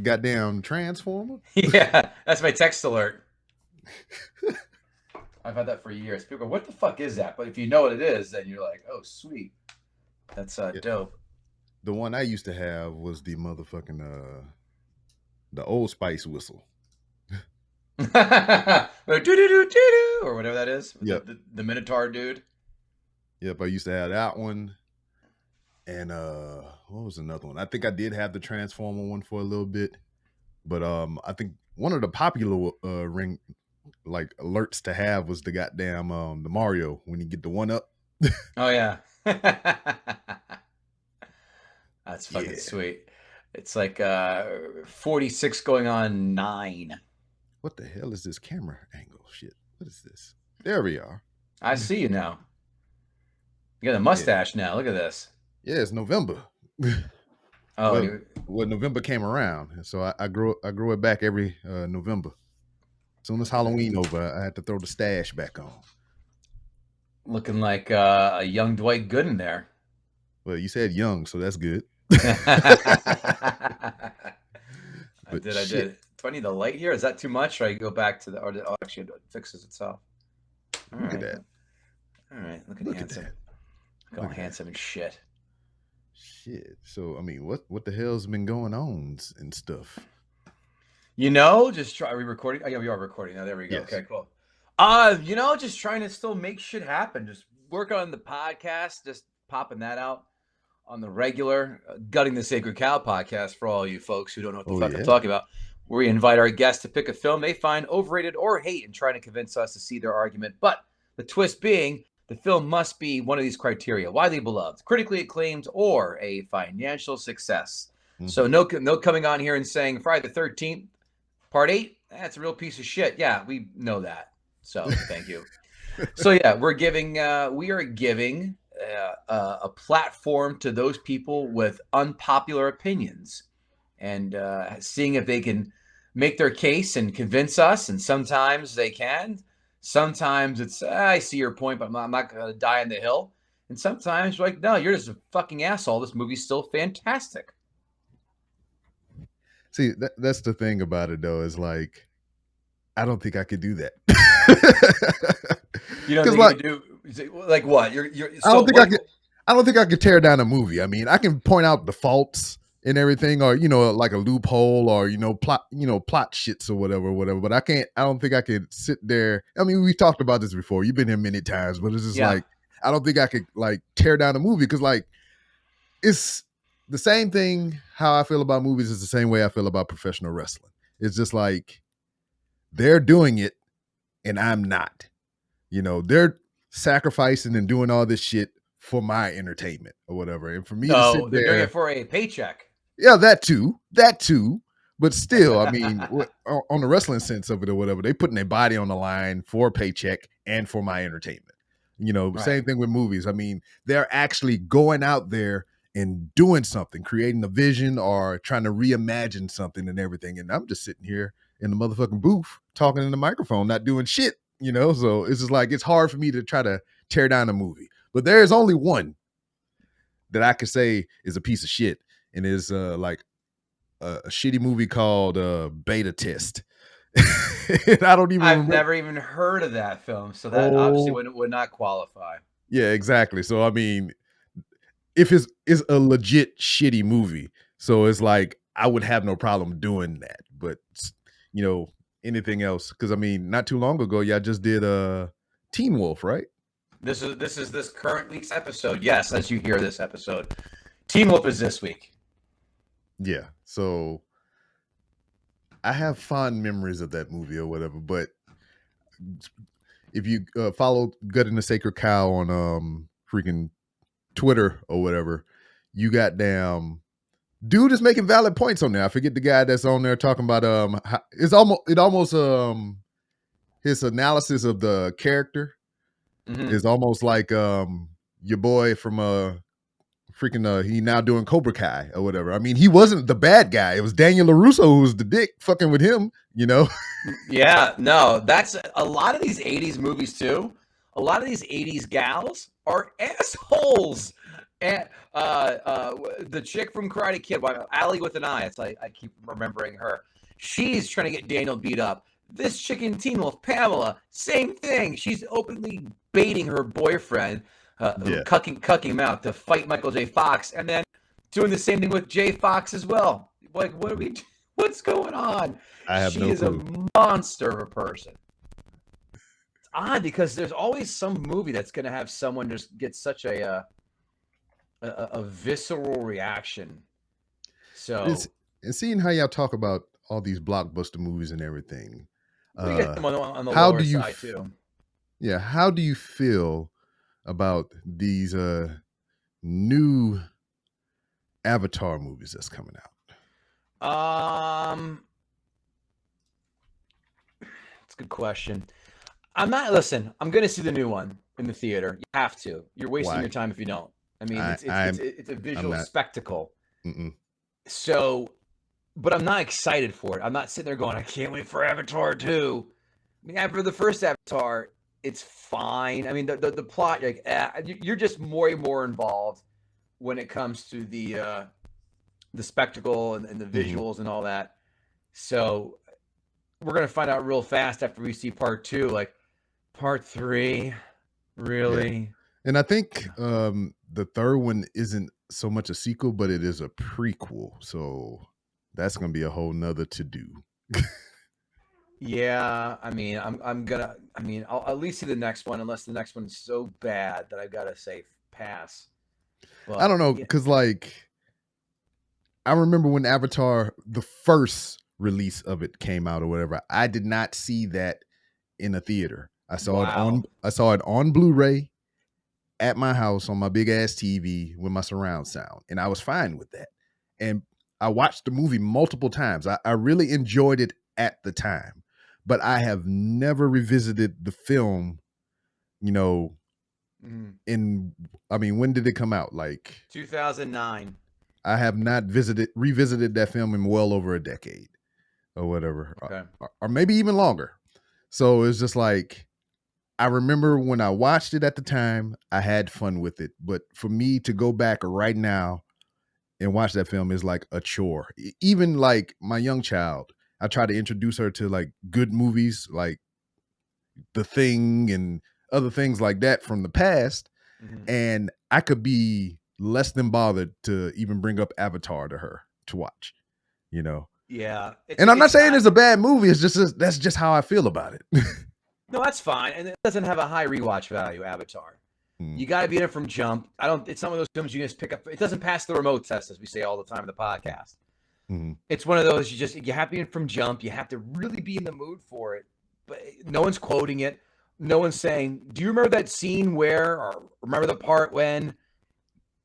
goddamn transformer. Yeah, that's my text alert. I've had that for years. People go, "What the fuck is that?" But if you know what it is, then you're like, "Oh, sweet, that's Yeah. dope." The one I used to have was the motherfucking the Old Spice whistle. Or doo-doo-doo-doo-doo, or whatever that is. Yep. The Minotaur dude. Yep. I used to have that one. And what was another one? I think I did have the Transformer one for a little bit. But I think one of the popular ring like alerts to have was the goddamn the Mario when you get the one up. Oh yeah. That's fucking Yeah. sweet. It's like 46 going on 9. What the hell is this camera angle? Shit. What is this? There we are. I see you now. You got a Yeah. mustache now. Look at this. Yeah, it's November. Oh, well, November came around, and so I grew it back every November. As soon as Halloween over, I had to throw the stash back on. looking like a young Dwight Gooden there. Well, you said young, so that's good. I But did. shit. Do I need the light here? Is that too much? Or I go back to the? Or oh, actually, it fixes itself. All Look right. at that. All right. Look Look at handsome. that. Look all Look at handsome and shit. Shit. So I mean, what the hell's been going on and stuff? You know, just try. Are we recording? Oh yeah, we are recording now. There we go. Yes. Okay, cool. You know, just trying to still make shit happen. Just work on the podcast. Just popping that out on the regular. Gutting the Sacred Cow podcast for all you folks who don't know what the fuck I'm talking about. Where we invite our guests to pick a film they find overrated or hate and trying to convince us to see their argument. But the twist being, the film must be one of these criteria: widely beloved, critically acclaimed, or a financial success. Mm-hmm. So no coming on here and saying Friday the 13th, Part 8, that's a real piece of shit. Yeah, we know that. So thank you. So yeah, we are giving a platform to those people with unpopular opinions, and seeing if they can make their case and convince us. And sometimes they can. Sometimes it's I see your point, but I'm not going to die on the hill. And sometimes you're like, no, you're just a fucking asshole. This movie's still fantastic. See, that's the thing about it, though, is like, I don't think I could do that. You don't think you could do like what? You're I don't think I could tear down a movie. I mean, I can point out the faults and everything, or like a loophole, or plot shits or whatever. But I don't think I could sit there. I mean, we talked about this before. You've been here many times, but it's just like, I don't think I could like tear down a movie, because like it's the same thing. How I feel about movies is the same way I feel about professional wrestling. It's just like they're doing it and I'm not. They're sacrificing and doing all this shit for my entertainment or whatever. And for me to sit they're there, doing it for a paycheck. Yeah, that too. But still, I mean, on the wrestling sense of it or whatever, they putting their body on the line for a paycheck and for my entertainment. Right. Same thing with movies. I mean, they're actually going out there and doing something, creating a vision or trying to reimagine something and everything. And I'm just sitting here in the motherfucking booth talking in the microphone, not doing shit, So it's just like, it's hard for me to try to tear down a movie. But there's only one that I could say is a piece of shit, and is like a shitty movie called Beta Test. I've never even heard of that film, so that obviously would not qualify. Yeah, exactly. So I mean, if it's a legit shitty movie, so it's like I would have no problem doing that. But anything else? Because I mean, not too long ago, y'all just did Teen Wolf, right? This is this current week's episode. Yes, as you hear this episode, Teen Wolf is this week. Yeah, so I have fond memories of that movie or whatever, but if you follow Gutting the Sacred Cow on freaking Twitter or whatever, you got damn dude is making valid points on there. I forget the guy that's on there talking about his analysis of the character is almost like your boy from he now doing Cobra Kai or whatever. I mean, he wasn't the bad guy. It was Daniel LaRusso who was the dick fucking with him, Yeah, no, that's a lot of these 80s movies too. A lot of these 80s gals are assholes. And the chick from Karate Kid, Allie with an eye. It's like I keep remembering her. She's trying to get Daniel beat up. This chick in Teen Wolf, Pamela, same thing. She's openly baiting her boyfriend, Yeah, cucking him out to fight Michael J. Fox, and then doing the same thing with J. Fox as well. Like, what's going on? I have She no is clue. a monster of a person. It's odd because there's always some movie that's going to have someone just get such a visceral reaction. So And seeing how y'all talk about all these blockbuster movies and everything, we get them on the how lower do you, side too. yeah, how do you feel about these new Avatar movies that's coming out? It's a good question. I'm going to see the new one in the theater. You have to. You're wasting Why? your time if you don't. I mean, I'm it's a visual spectacle. Mm-mm. So, but I'm not excited for it. I'm not sitting there going, I can't wait for Avatar 2. I mean, after the first Avatar, it's fine. I mean, the plot, like, you're just more and more involved when it comes to the spectacle and the visuals and all that. So we're gonna find out real fast after we see part 2. Like, part 3, really? Yeah. And I think the third one isn't so much a sequel, but it is a prequel. So that's gonna be a whole nother to do. Yeah, I mean, I'll at least see the next one, unless the next one's so bad that I've got to say pass. But I don't know, because like I remember when Avatar, the first release of it came out or whatever, I did not see that in a theater. I saw it on Blu-ray at my house on my big ass TV with my surround sound, and I was fine with that. And I watched the movie multiple times. I really enjoyed it at the time, but I have never revisited the film, you know, when did it come out? Like 2009. I have not revisited that film in well over a decade or whatever, Okay. or maybe even longer. So it's just like, I remember when I watched it at the time, I had fun with it. But for me to go back right now and watch that film is like a chore. Even like my young child, I try to introduce her to like good movies like The Thing and other things like that from the past. And I could be less than bothered to even bring up Avatar to her to watch, you know? Yeah. And I'm not saying it's a bad movie. It's just, that's just how I feel about it. No, that's fine. And it doesn't have a high rewatch value, Avatar. You got to be in it from jump. It's not one of those films you just pick up. It doesn't pass the remote test, as we say all the time in the podcast. It's one of those, you have to be in from jump. You have to really be in the mood for it. But no one's quoting it. No one's saying, do you remember that scene where, or remember the part when?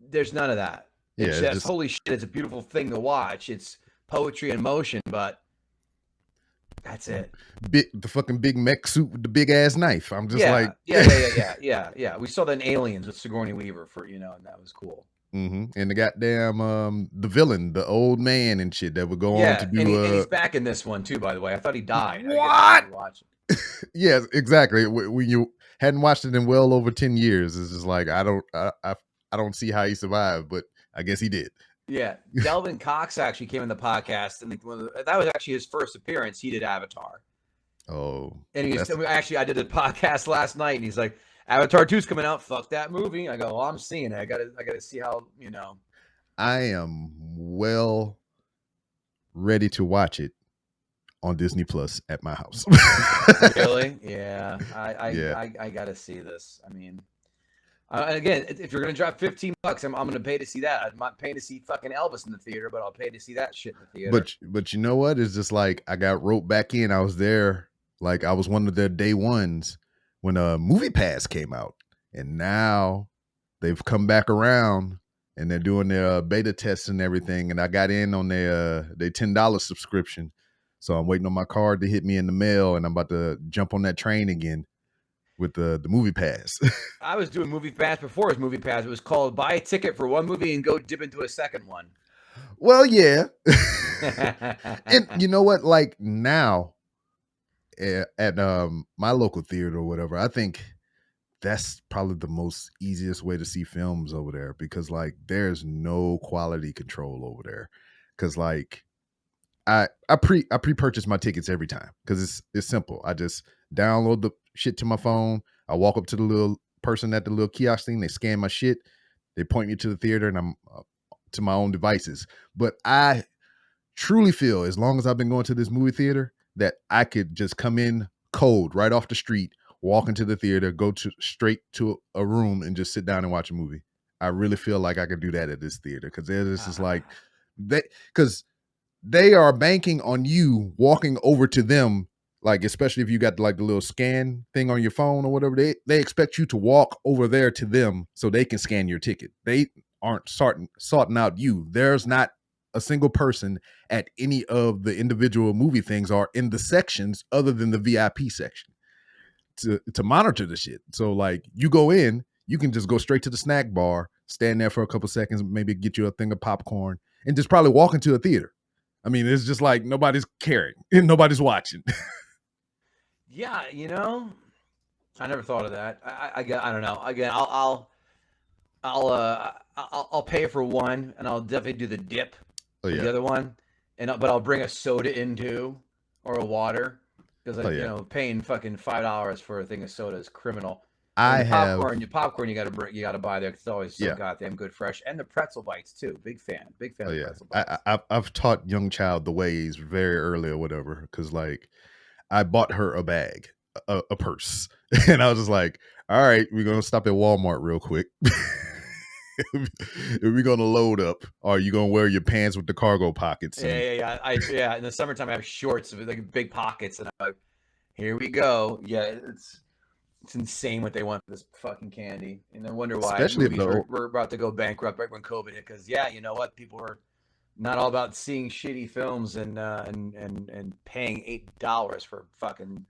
There's none of that. Yeah, It's just, holy shit, it's a beautiful thing to watch. It's poetry in motion, but that's it. The fucking big mech suit with the big ass knife. I'm just yeah. We saw that in Aliens with Sigourney Weaver and that was cool. And the goddamn the villain, the old man and shit that would go on to do. And he's back in this one too. By the way, I thought he died. What? Yes, exactly. When you hadn't watched it in well over 10 years, it's just like I don't see how he survived, but I guess he did. Yeah, Delvin Cox actually came in the podcast, and that was actually his first appearance. He did Avatar. Oh, and I did a podcast last night, and he's like, Avatar 2's coming out. Fuck that movie. I go, well, I'm seeing it. I gotta see how. I am well ready to watch it on Disney Plus at my house. Really? Yeah. I gotta see this. I mean, again, if you're gonna drop $15, I'm gonna pay to see that. I'm not paying to see fucking Elvis in the theater, but I'll pay to see that shit in the theater. But you know what? It's just like I got roped back in. I was there, like I was one of their day ones when Movie Pass came out, and now they've come back around and they're doing their beta tests and everything. And I got in on their $10 subscription, so I'm waiting on my card to hit me in the mail, and I'm about to jump on that train again with the Movie Pass. I was doing Movie Pass before it was Movie Pass. It was called buy a ticket for one movie and go dip into a second one. Well, yeah. And you know what? Like now at my local theater or whatever, I think that's probably the most easiest way to see films over there, because like there's no quality control over there. Cause like I pre-purchase my tickets every time because it's simple. I just download the shit to my phone. I walk up to the little person at the little kiosk thing. They scan my shit. They point me to the theater, and I'm to my own devices. But I truly feel, as long as I've been going to this movie theater, that I could just come in cold right off the street, walk into the theater, go to straight to a room, and just sit down and watch a movie. I really feel like I could do that at this theater because this is like they because they are banking on you walking over to them, like especially if you got like the little scan thing on your phone or whatever. They expect you to walk over there to them so they can scan your ticket. They aren't sorting out you. There's not a single person at any of the individual movie things or in the sections other than the VIP section to monitor the shit. So like you go in, you can just go straight to the snack bar, stand there for a couple seconds, maybe get you a thing of popcorn, and just probably walk into a theater. I mean, it's just like nobody's caring and nobody's watching. Yeah, I never thought of that. I don't know. Again, I'll pay for one, and I'll definitely do the dip Oh for the yeah. other one, but I'll bring a soda in too, or a water, because Oh yeah. paying fucking $5 for a thing of soda is criminal. And I the have popcorn you gotta buy there 'cause it's always so yeah. goddamn good, fresh, and the pretzel bites too. Big fan Oh of yeah. pretzel bites. I've taught young child the ways very early or whatever, because like I bought her a bag, a purse, and I was just like, all right, we're gonna stop at Walmart real quick. If we're gonna load up, or you gonna wear your pants with the cargo pockets? And Yeah. In the summertime, I have shorts with like big pockets, and I'm like, here we go. Yeah, it's insane what they want for this fucking candy, and I wonder why especially movies though, were about to go bankrupt right when COVID hit. Because yeah, you know what, people were not all about seeing shitty films and paying $8 for a fucking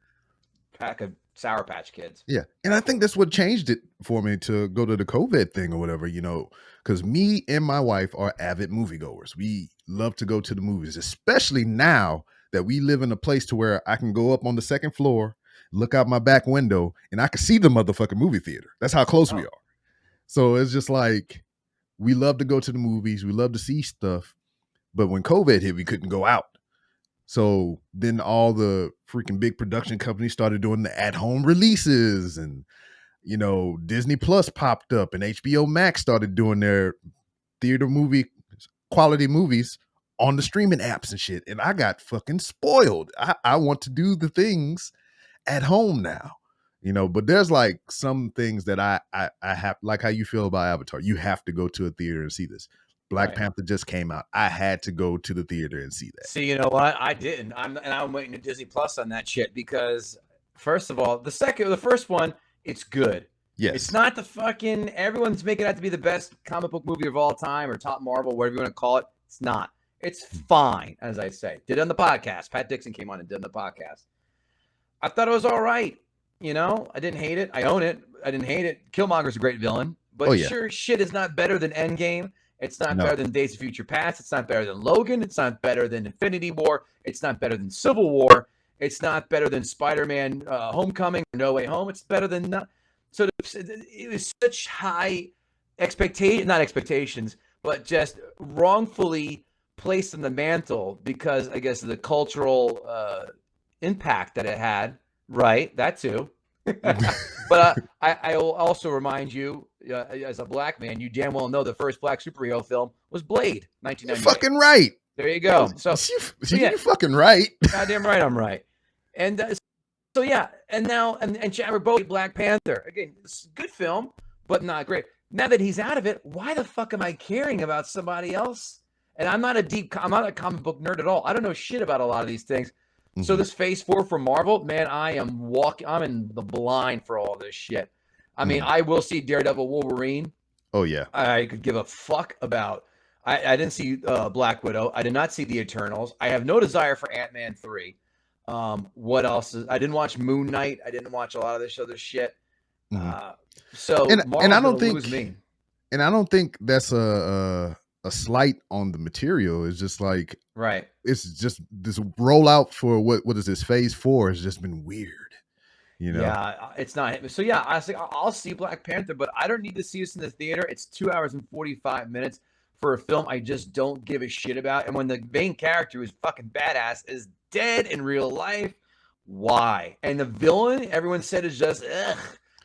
pack of Sour Patch Kids. yeah, and I think that's what changed it for me to go to the COVID thing or whatever, because me and my wife are avid moviegoers. We love to go to the movies, especially now that we live in a place to where I can go up on the second floor, look out my back window, and I can see the motherfucking movie theater. That's how close we Oh, are. So it's just like we love to go to the movies, we love to see stuff, but when COVID hit, we couldn't go out. So then all the freaking big production companies started doing the at-home releases, and Disney Plus popped up, and HBO Max started doing their theater movie quality movies on the streaming apps and shit. And I got fucking spoiled. I want to do the things at home now. But there's like some things that I have, like how you feel about Avatar. You have to go to a theater and see this. Black right. Panther just came out. I had to go to the theater and see that. See, you know what? I didn't. I'm waiting to Disney Plus on that shit because, first of all, the first one, it's good. Yes. It's not the fucking everyone's making it out to be the best comic book movie of all time or top Marvel, whatever you want to call it. It's not. It's fine, as I say. Did it on the podcast. Pat Dixon came on and did it on the podcast. I thought it was all right. I didn't hate it. I own it. I didn't hate it. Killmonger's a great villain, but sure shit is not better than Endgame. It's not better than Days of Future Past. It's not better than Logan. It's not better than Infinity War. It's not better than Civil War. It's not better than Spider-Man Homecoming or No Way Home. It's better than not. So it was such high not expectations, but just wrongfully placed on the mantle because I guess of the cultural impact that it had. Right, that too. But I will also remind you, as a black man, you damn well know the first black superhero film was Blade, 1998. You're fucking right. There you go. So you're fucking right. Goddamn right, I'm right. And so yeah, and now and Chadwick Boseman, Black Panther. Again, it's a good film, but not great. Now that he's out of it, why the fuck am I caring about somebody else? And I'm not a comic book nerd at all. I don't know shit about a lot of these things. So this Phase 4 for Marvel, man, I'm in the blind for all this shit. I mean, I will see Daredevil, Wolverine. Oh yeah. I could give a fuck about. I didn't see Black Widow. I did not see the Eternals. I have no desire for Ant-Man 3. What else? I didn't watch Moon Knight. I didn't watch a lot of this other shit. So and I don't think lose me. And I don't think that's a slight on the material. It's just like right. It's just this rollout for what is this Phase 4 has just been weird. You know? Yeah, it's not. So yeah, I was like, I'll see Black Panther, but I don't need to see this in the theater. It's 2 hours and 45 minutes for a film I just don't give a shit about. And when the main character, who's fucking badass, is dead in real life, why? And the villain, everyone said, is just ugh,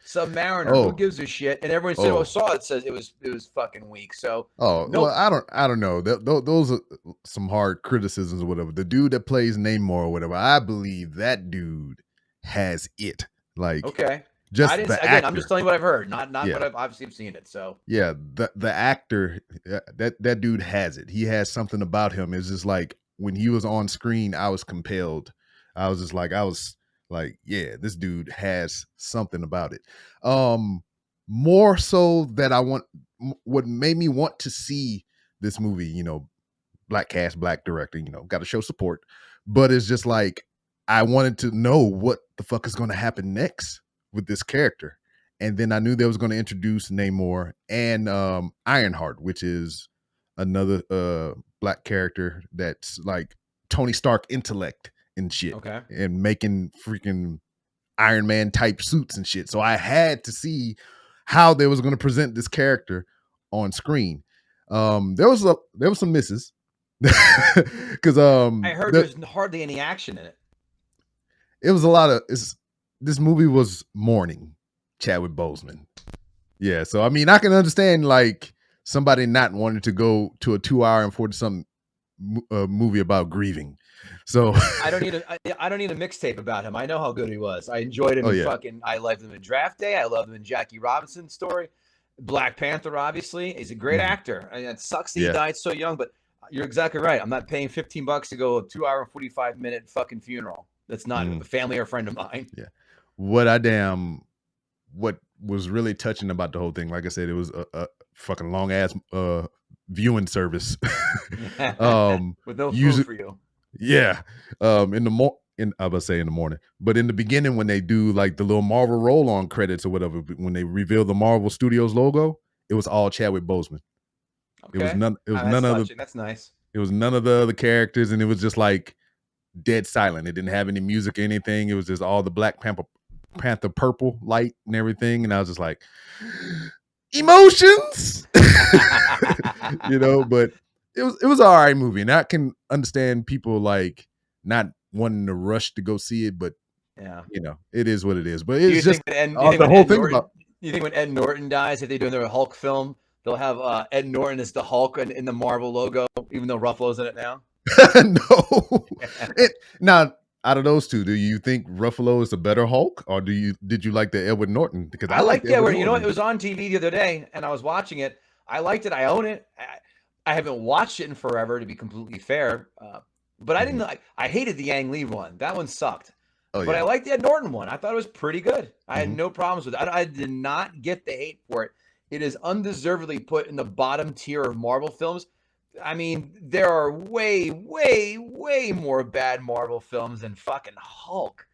Submariner. Who Oh, gives a shit? And everyone said, oh, oh. saw it, says it was fucking weak. So Oh, well, nope. I don't know. Those are some hard criticisms or whatever. The dude that plays Namor or whatever, I believe that dude has it. Like Okay. I just didn't. the Again, I'm just actor. telling you what I've heard, not Yeah. what I've obviously seen it. So Yeah, the actor, that dude has it. He has something about him. It's just like when he was on screen, I was compelled. I was like, yeah, this dude has something about it. More so that what made me want to see this movie, black cast, black director, got to show support. But it's just like I wanted to know what the fuck is going to happen next with this character. And then I knew they was going to introduce Namor and Ironheart, which is another black character that's like Tony Stark intellect and shit, okay. and making freaking Iron Man type suits and shit. So I had to see how they was going to present this character on screen. There was some misses because I heard there's hardly any action in it. it was a lot of this movie was mourning Chadwick Boseman. Yeah, so I mean, I can understand like somebody not wanting to go to a 2 hour and 40 something movie about grieving. So I don't need I don't need a mixtape about him. I know how good he was. I enjoyed him oh in yeah, fucking. I loved him in Draft Day. I loved him in Jackie Robinson's story. Black Panther, obviously, he's a great mhm, actor. And it sucks that he yeah, died so young, but you're exactly right. I'm not paying $15 to go a 2 hour and 45 minute fucking funeral. That's not a mhm, family or friend of mine. yeah. What was really touching about the whole thing, like I said, it was a fucking long ass viewing service. With no food Usually, for you. yeah. In the in I was say in the morning, but in the beginning when they do like the little Marvel roll on credits or whatever, when they reveal the Marvel Studios logo, it was all Chadwick Boseman. It was Okay. none. It was That's none of the. touching. That's nice. It was none of the other characters, and it was just like dead silent. It didn't have any music or anything. It was just all the Panther purple light and everything, and I was just like, emotions, But it was all right movie, and I can understand people like not wanting to rush to go see it, but Yeah. it is what it is. But Do it's you just think that Ed, do you think the when whole Ed thing Norton about do you think when Ed Norton dies, if they do another Hulk film, they'll have Ed Norton as the Hulk in the Marvel logo, even though Ruffalo's in it now? no. Now out of those two, do you think Ruffalo is a better Hulk, or did you like the Edward Norton? Because I I liked liked Edward Edward. You know what? It Norton. was on TV the other day, and I was watching it. I liked it. I own it. I haven't watched it in forever, to be completely fair. But I didn't Mhm. like. I hated the Yang Lee one. That one sucked. Oh But I yeah. liked the Ed Norton one. I thought it was pretty good. I had Mhm. no problems with it. I did not get the hate for it. It is undeservedly put in the bottom tier of Marvel films. I mean, there are way, way, way more bad Marvel films than fucking Hulk.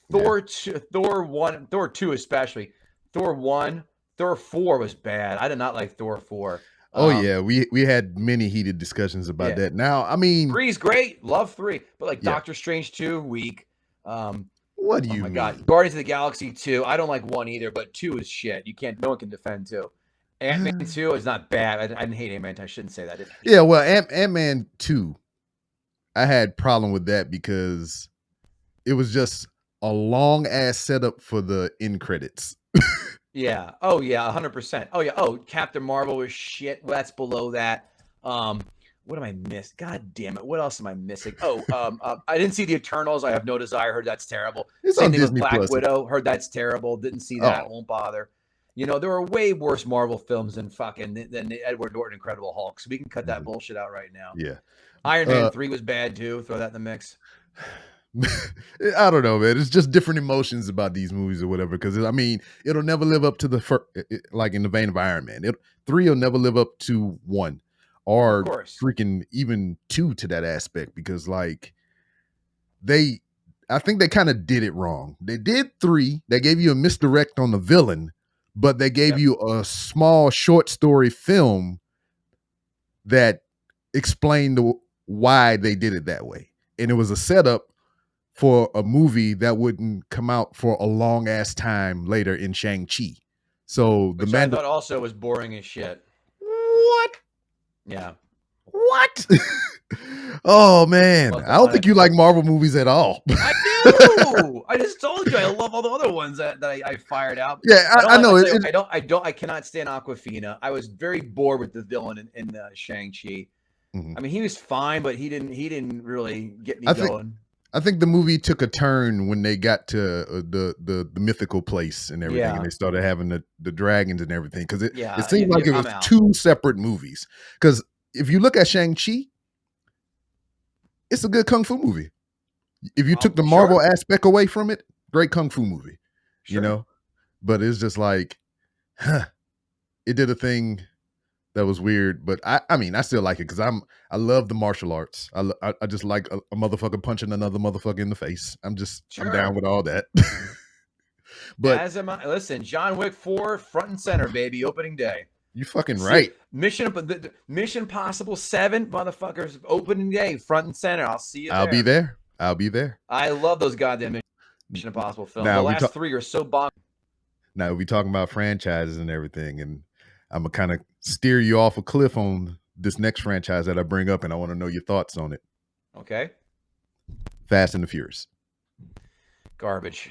Yeah. Thor 2, Thor 1, Thor 2 especially. Thor 1, Thor 4 was bad. I did not like Thor 4. Oh yeah, we had many heated discussions about Yeah. that. Now, I mean, 3's great. Love 3. But like yeah. Doctor Strange 2, weak. Um, What do oh you my God. mean? Guardians of the Galaxy 2. I don't like 1 either, but 2 is shit. No one can defend 2. Ant-Man 2 is not bad. I didn't hate Ant-Man. I shouldn't say that. I didn't hate Yeah, it. well, Ant-Man 2, I had problem with that because it was just a long ass setup for the end credits. Yeah. Oh yeah, 100%. Oh yeah. Oh, Captain Marvel was shit. Well, that's below that. Um, what am I missing? God damn it! What else am I missing? Oh, I didn't see the Eternals. I have no desire. Heard that's terrible. It's Same on thing with Disney Black Plus. Widow. Heard that's terrible. Didn't see that. Oh, Won't bother. There are way worse Marvel films than the Edward Norton Incredible Hulk. So we can cut that mhm, bullshit out right now. yeah. Iron Man Uh 3 was bad too. Throw that in the mix. I don't know, man. It's just different emotions about these movies or whatever. Because I mean, it'll never live up to the like in the vein of Iron Man. 3 will never live up to 1, Of or course. freaking even 2 to that aspect. Because like they, I think they kind of did it wrong. They did 3. They gave you a misdirect on the villain, but they gave Yep. you a small short story film that explained why they did it that way, and it was a setup for a movie that wouldn't come out for a long ass time later in Shang-Chi. So which I thought also was boring as shit. What? Yeah. What? Oh man, Wasn't I don't on think it. you like Marvel movies at all. I do. I just told you I love all the other ones that I fired out. Yeah, I don't I like. know I, it. tell you, I cannot stand Aquafina. I was very bored with the villain in Shang-Chi. Mhm. I mean, he was fine, but he didn't really get me going. I think the movie took a turn when they got to the mythical place and everything, and Yeah. they started having the dragons and everything, because it seemed like it I'm was out. two separate movies. Because if you look at Shang-Chi, it's a good kung fu movie. If you took the Marvel aspect away from it, great kung fu movie, you know. But it's just like, it did a thing that was weird. But I mean, I still like it because I love the martial arts. I just like a motherfucker punching another motherfucker in the face. I'm down with all that. But as am I. Listen, John Wick 4, front and center, baby, opening day. You fucking right. Mission Impossible 7, motherfuckers, opening day, front and center. I'll see you there. I'll be there. I love those goddamn Mission Impossible films. The last 3 are so bomb. Now we talking about franchises and everything, and I'm gonna kind of steer you off a cliff on this next franchise that I bring up, and I want to know your thoughts on it. Okay. Fast and the Furious. Garbage.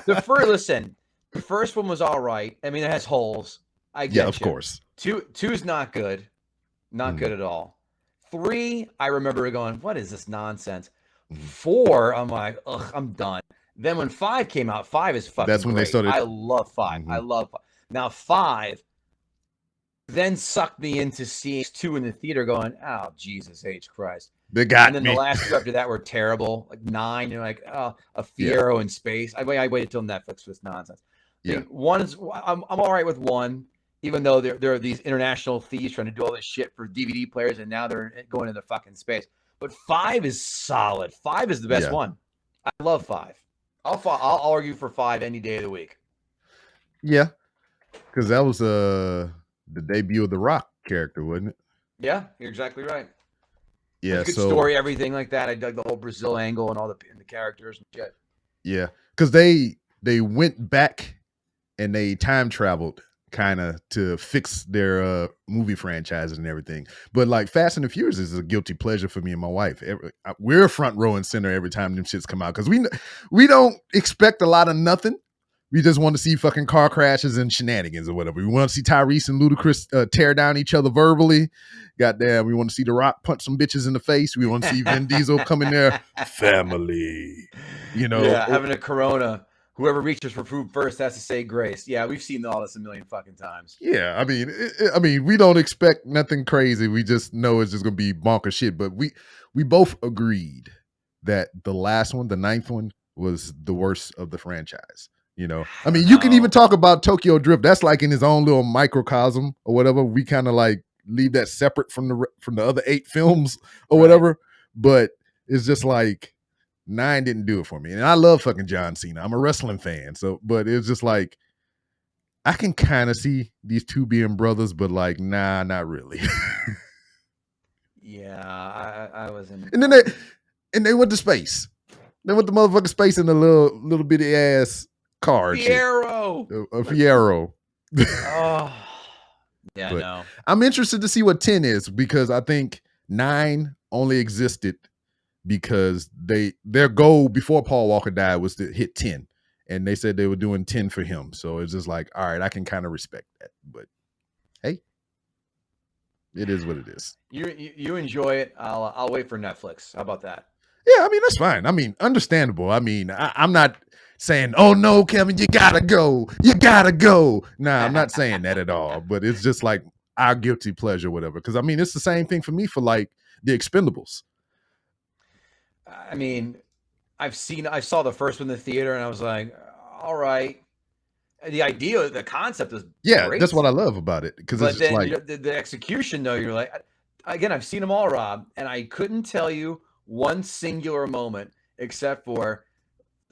Listen, the first one was all right. I mean, it has holes. I get of course. Two's not good. Not good at all. 3, I remember going, what is this nonsense? 4, I'm like, ugh, I'm done. Then when 5 came out, 5 is fucking That's when great. they started. I love 5. I love 5. Now 5 then sucked me into seeing 2 in the theater going, oh, Jesus H. Christ. They got and then me. The last 2 after that were terrible. Like 9, you're like, oh, a Fiero in space. I waited till Netflix for this nonsense. I'm all right with 1, even though there are these international thieves trying to do all this shit for DVD players, and now they're going into fucking space. But 5 is solid. 5 is the best one. I love 5. I'll argue for 5 any day of the week. Yeah, because that was the debut of the Rock character, wasn't it? Yeah, you're exactly right. Yeah, good story, everything like that. I dug the whole Brazil angle and all the characters and shit. Yeah, because they went back and they time traveled kind of to fix their movie franchises and everything. But like Fast and the Furious is a guilty pleasure for me and my wife. We're front row and center every time them shits come out because we don't expect a lot of nothing. We just want to see fucking car crashes and shenanigans or whatever. We want to see Tyrese and Ludacris tear down each other verbally. Goddamn, we want to see The Rock punch some bitches in the face. We want to see Vin Diesel come in there, family. Having a Corona. Whoever reaches for food first has to say grace. Yeah, we've seen all this a million fucking times. Yeah, I mean, we don't expect nothing crazy. We just know it's just gonna be bonkers shit. But we both agreed that the last one, the 9th one, was the worst of the franchise. I mean, you can even talk about Tokyo Drift. That's like in his own little microcosm or whatever. We kind of like leave that separate from the other 8 films or whatever. But it's just like 9 didn't do it for me. And I love fucking John Cena. I'm a wrestling fan. But it's just like, I can kind of see these 2 being brothers, but like, nah, not really. Yeah, I wasn't. And then they went to space. They went to motherfucking space in a little bitty ass car. Fiero. A Fiero. Oh. Yeah, no. I'm interested to see what 10 is because I think 9 only existed because their goal before Paul Walker died was to hit 10. And they said they were doing 10 for him. So it's just like, all right, I can kind of respect that. But hey, it is what it is. You enjoy it. I'll wait for Netflix. How about that? Yeah, I mean, that's fine. I mean, understandable. I mean, I'm not saying, oh no, Kevin, you gotta go. You gotta go. Nah, I'm not saying that at all. But it's just like our guilty pleasure, whatever. Because I mean, it's the same thing for me for like the Expendables. I mean, I saw the first one in the theater and I was like, all right. The idea, the concept is great. That's what I love about it. But then like, the execution, though, you're like, again, I've seen them all, Rob, and I couldn't tell you one singular moment except for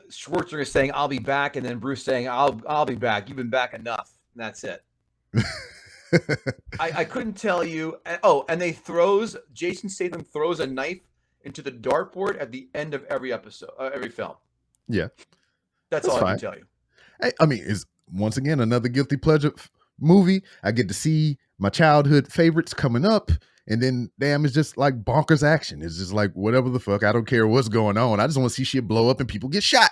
Schwarzenegger saying, I'll be back, and then Bruce saying, I'll be back. You've been back enough. And that's it. I couldn't tell you. Oh, and Jason Statham throws a knife into the dartboard at the end of every episode, every film. Yeah, That's that's all I can fine. tell you. I mean, it's once again another guilty pleasure movie. I get to see my childhood favorites coming up, and then damn, it's just like bonkers action. It's just like whatever the fuck. I don't care what's going on. I just want to see shit blow up and people get shot.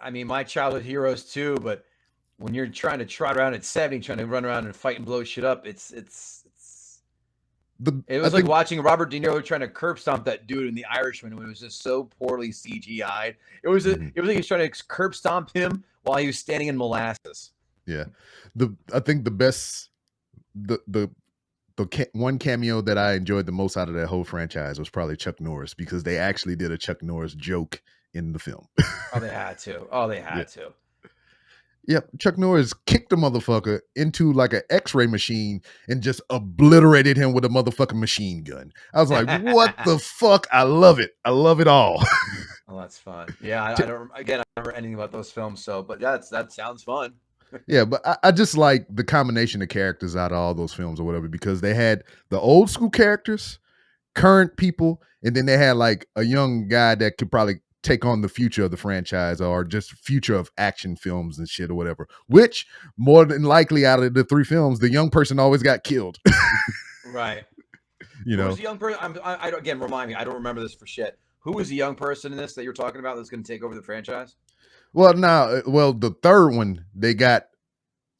I mean, my childhood heroes too, but when you're trying to trot around at 70, trying to run around and fight and blow shit up, it I was like think watching Robert De Niro trying to curb stomp that dude in The Irishman when it was just so poorly CGI'd. It was like he was trying to curb stomp him while he was standing in molasses. Yeah, I think the best the one cameo that I enjoyed the most out of that whole franchise was probably Chuck Norris, because they actually did a Chuck Norris joke in the film. Oh, they had to. Oh, they had to. Yep, Chuck Norris kicked the motherfucker into like an X-ray machine and just obliterated him with a motherfucking machine gun. I was like, "What the fuck?" I love it. I love it all. Oh, that's fun. Yeah, I don't. Again, I don't remember anything about those films. So, but that sounds fun. Yeah, but I just like the combination of characters out of all those films or whatever, because they had the old school characters, current people, and then they had like a young guy that could probably take on the future of the franchise or just future of action films and shit or whatever, which more than likely out of the three films, the young person always got killed. Right. You Who know, was the young person? Again, remind me. I don't remember this for shit. Who was the young person in this that you're talking about that's going to take over the franchise? well, the third one, they got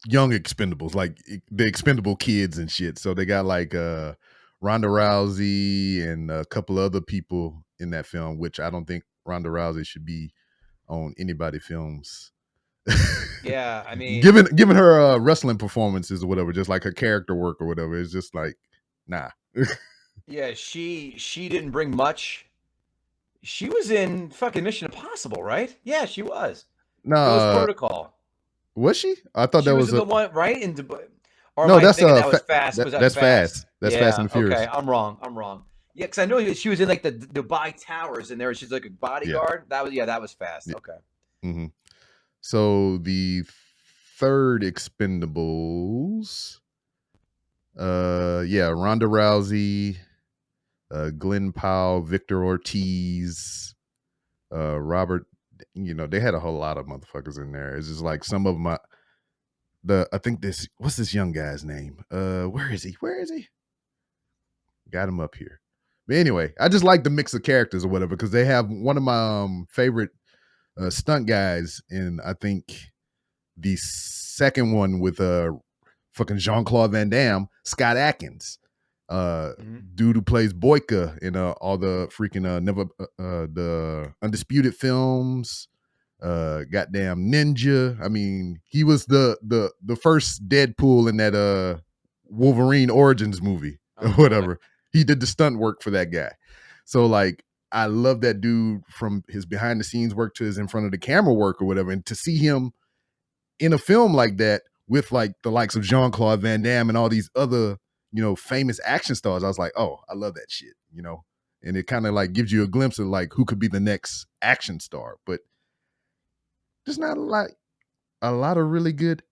young expendables, like the expendable kids and shit. So they got like Ronda Rousey and a couple other people in that film, which I don't think Ronda Rousey should be on anybody films. Yeah, I mean, given her wrestling performances or whatever, just like her character work or whatever, it's just like, nah. yeah, she didn't bring much. She was in fucking Mission Impossible, right? Yeah, she was. Ghost No, Protocol. was she? I thought She that was was in a the one right in Dubai. Or am no. I That's thinking that was Fast? Was that that's Fast? fast. That's Fast Yeah. and the Furious. Okay, I'm wrong. Yeah, because I know she was in like the Dubai Towers, and there she's like a bodyguard. That was Fast. Yeah. Okay. Mm-hmm. So the third Expendables, Ronda Rousey, Glenn Powell, Victor Ortiz, Robert. You know, they had a whole lot of motherfuckers in there. It's just like some of them. I think this. What's this young guy's name? Where is he? Got him up here. But anyway, I just like the mix of characters or whatever, because they have one of my favorite stunt guys in, I think, the second one with fucking Jean-Claude Van Damme, Scott Adkins, dude who plays Boyka in all the freaking the Undisputed films, goddamn Ninja. I mean, he was the first Deadpool in that Wolverine Origins movie or whatever. He did the stunt work for that guy. So like, I love that dude from his behind the scenes work to his in front of the camera work or whatever. And to see him in a film like that with like the likes of Jean-Claude Van Damme and all these other, famous action stars, I was like, oh, I love that shit, and it kind of like gives you a glimpse of like who could be the next action star. But there's not a lot of really good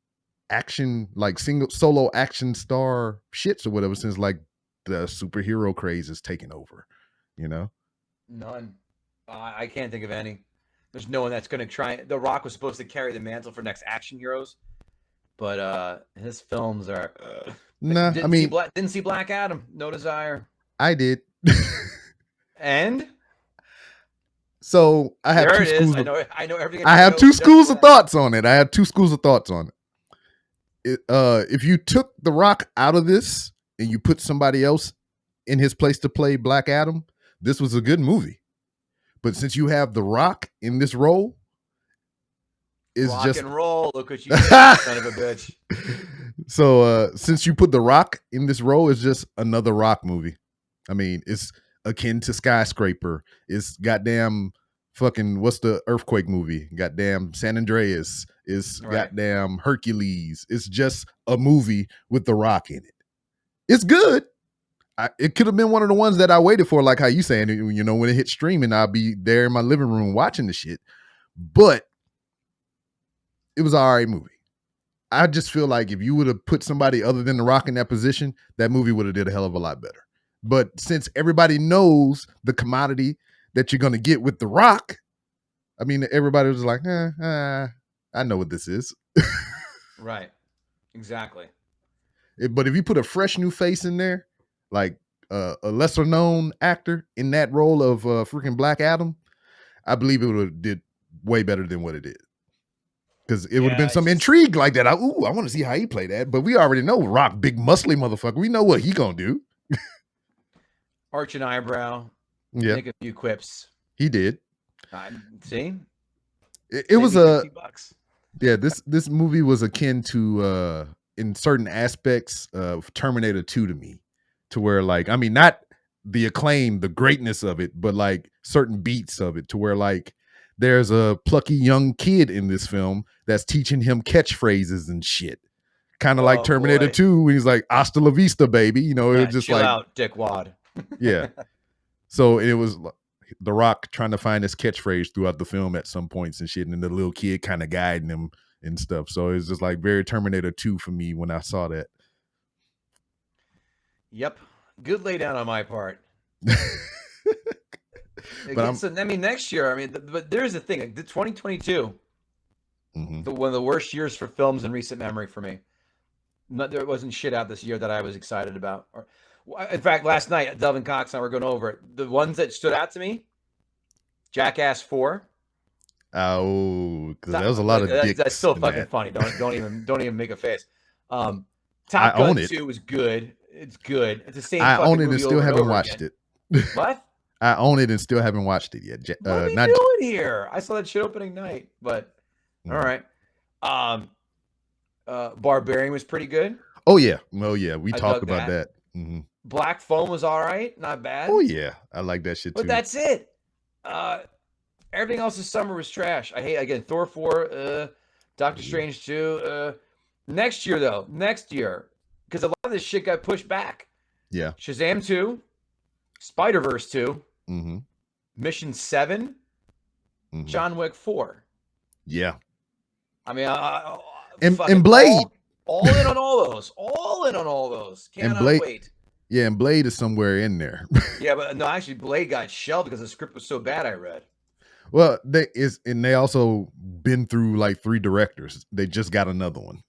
action, like single solo action star shits or whatever, since like the superhero craze is taking over, None. I can't think of any. There's no one that's going to try. The Rock was supposed to carry the mantle for next action heroes, but his films are. Nah, didn't see Black Adam. No desire. I did. And so I have there two it is. schools. I know everything. I have two schools of thoughts on it. If you took The Rock out of this and you put somebody else in his place to play Black Adam, this was a good movie. But since you have The Rock in this role, is rock just and roll. Look what you did, son of a bitch. So since you put The Rock in this role, it's just another Rock movie. I mean, it's akin to Skyscraper. It's goddamn fucking, what's the earthquake movie? Goddamn San Andreas. It's goddamn Hercules. It's just a movie with The Rock in it. It's good. It could have been one of the ones that I waited for, like how you saying, when it hit streaming, I'll be there in my living room watching the shit. But it was an all right movie. I just feel like if you would have put somebody other than The Rock in that position, that movie would have did a hell of a lot better. But since everybody knows the commodity that you're going to get with The Rock, I mean, everybody was like, I know what this is. Right. Exactly. But if you put a fresh new face in there, like a lesser known actor in that role of freaking Black Adam, I believe it would have did way better than what it did. Because it would have been Yeah, it's some just intrigue like that. I want to see how he played that. But we already know Rock, big muscly motherfucker. We know what he gonna do. arch an eyebrow, Yeah, make a few quips. he did. See, It save was me $50. yeah. This movie was akin to in certain aspects of Terminator 2 to me, to where like I mean not the acclaim, the greatness of it, but like certain beats of it, to where like there's a plucky young kid in this film that's teaching him catchphrases and shit. Kind of like Oh Terminator boy. 2 when he's like, hasta la vista, baby. You know, it Yeah, was just chill like, out, dickwad. yeah. So it was The Rock trying to find his catchphrase throughout the film at some points and shit, and the little kid kind of guiding him and stuff. So it's just like very Terminator 2 for me when I saw that. Yep. Good lay down on my part. But I mean, next year, I mean, but there's the thing. The 2022, one of the worst years for films in recent memory for me. There wasn't shit out this year that I was excited about. In fact, last night, Delvin Cox and I were going over it. The ones that stood out to me, Jackass 4. oh, because there was a lot of dicks. That's still fucking that. funny. Don't even make a face. Top I Gun own it. 2 is good. It's good. It's the same. I fucking own it movie and still over haven't over watched again. it. What? I own it and still haven't watched it yet. What are we doing here? I saw that shit opening night, but all right. Barbarian was pretty good. Oh yeah, we I talked dug about that. that. Black Phone was all right, not bad. Oh yeah, I like that shit too. But that's it. Everything else this summer was trash. I hate again Thor 4, Doctor Strange 2. Next year though, because a lot of this shit got pushed back. Yeah. Shazam 2, Spider-Verse 2, Mm-hmm. Mission 7, John Wick 4. Yeah. I mean, and Blade. All in on all those. All in on all those. Cannot wait. Yeah, and Blade is somewhere in there. Yeah, but no, actually, Blade got shelved because the script was so bad. I read. Well, they also been through like 3 directors. They just got another one.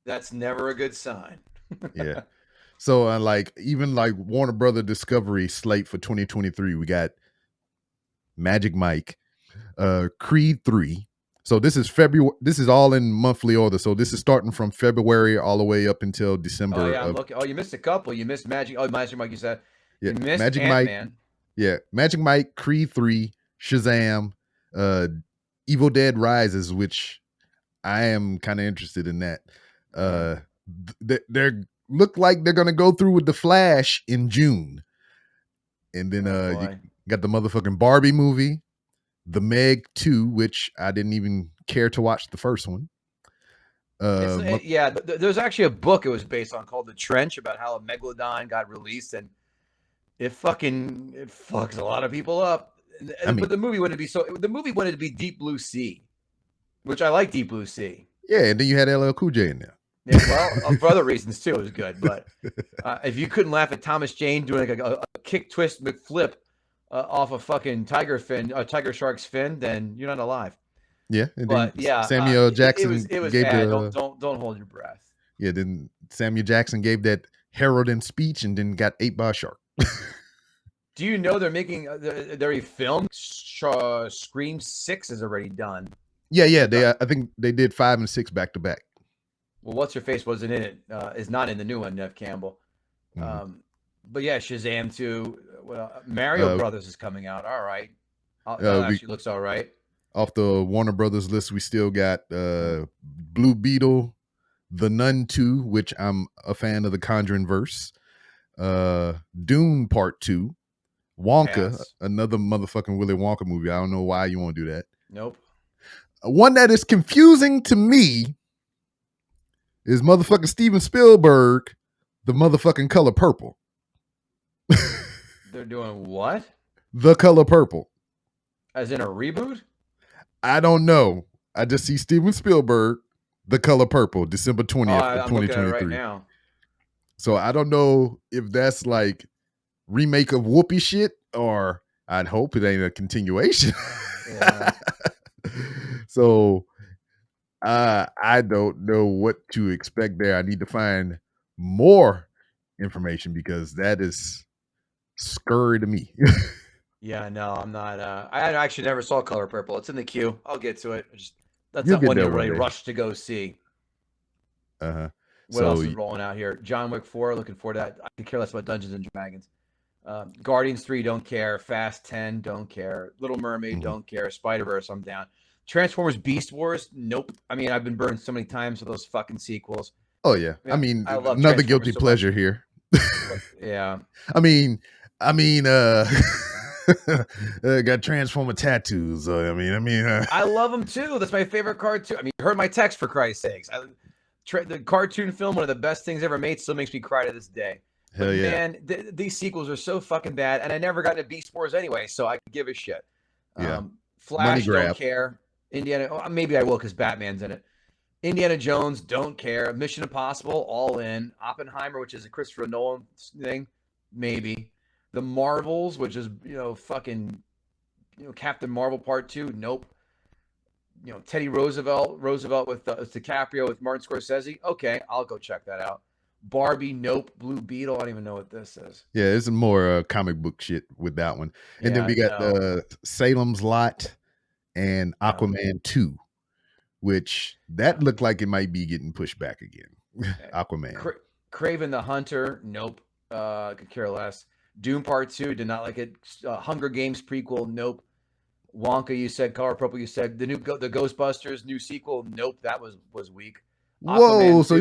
That's never a good sign. Yeah. So like even like Warner Brother Discovery slate for 2023, we got Magic Mike, Creed 3. So this is February. This is all in monthly order. So this is starting from February all the way up until December. Oh yeah, I'm looking. Oh, you missed a couple. You missed Magic. Oh, Magic Mike. You said. Yeah, you missed Magic Ant-Man. Mike. Yeah, Magic Mike, Creed 3, Shazam, Evil Dead Rises, which I am kind of interested in that. They're look like they're gonna go through with The Flash in June, and then you got the motherfucking Barbie movie. The Meg 2, which I didn't even care to watch the first one. Yeah, there's actually a book it was based on called The Trench about how a megalodon got released and it fucks a lot of people up. But the movie wanted to be Deep Blue Sea, which I like Deep Blue Sea. Yeah, and then you had LL Cool J in there. Yeah, well, for other reasons too, it was good. But if you couldn't laugh at Thomas Jane doing like a kick twist McFlip off a fucking tiger shark's fin, then you're not alive. Yeah, but yeah, Samuel Jackson it was gave bad. Don't hold your breath. Yeah, then Samuel Jackson gave that heralding speech and then got ate by a shark. Do you know they're making they're filmed? Scream 6 is already done. Yeah. I think they did 5 and 6 back to back. Well, what's her face wasn't in it? Is not in the new one, Nev Campbell. But yeah, Shazam 2. Mario Brothers is coming out. All right. That actually looks all right. Off the Warner Brothers list, we still got Blue Beetle, The Nun 2, which I'm a fan of the Conjuring verse. Dune Part 2. Wonka, another motherfucking Willy Wonka movie. I don't know why you want to do that. Nope. One that is confusing to me is motherfucking Steven Spielberg, The motherfucking Color Purple. They're doing what? The Color Purple. As in a reboot? I don't know. I just see Steven Spielberg, The Color Purple, December 20th of 2023. I'm looking at it right now. So I don't know if that's like remake of Whoopi shit, or I'd hope it ain't a continuation. Yeah. So I don't know what to expect there. I need to find more information because that is scurry to me. Yeah, no, I'm not. I actually never saw Color Purple. It's in the queue. I'll get to it. That's You'll not get one you there one really day. rush to go see. Uh-huh. What So else is rolling out here? John Wick 4, looking forward to that. I could care less about Dungeons and Dragons. Guardians 3, don't care. Fast 10, don't care. Little Mermaid, mhm. don't care. Spider-Verse, I'm down. Transformers Beast Wars, nope. I mean, I've been burned so many times with those fucking sequels. Oh yeah. I Yeah, mean, I love another guilty Transformers so much. pleasure here. But yeah, I mean, got Transformer tattoos. I love them too. That's my favorite cartoon. I mean, you heard my text for Christ's sakes. The cartoon film, one of the best things ever made, still makes me cry to this day. But hell yeah. man, these sequels are so fucking bad, and I never got into Beast Wars anyway, so I could give a shit. Yeah. Money Flash, don't grab. care. Indiana, maybe I will because Batman's in it. Indiana Jones, don't care. Mission Impossible, all in. Oppenheimer, which is a Christopher Nolan thing, maybe. The Marvels, which is fucking Captain Marvel Part 2, nope. Teddy Roosevelt with DiCaprio with Martin Scorsese. Okay, I'll go check that out. Barbie, nope. Blue Beetle, I don't even know what this is. Yeah, it's more comic book shit with that one. And then Yeah, we got no, Salem's Lot and no. Aquaman 2, which that looked like it might be getting pushed back again. Aquaman. Craven the Hunter, nope. Could care less. Doom Part 2, did not like it. Hunger Games prequel, nope. Wonka, you said. Color Purple, you said. The Ghostbusters new sequel, nope. That was weak. Whoa, Aquaman so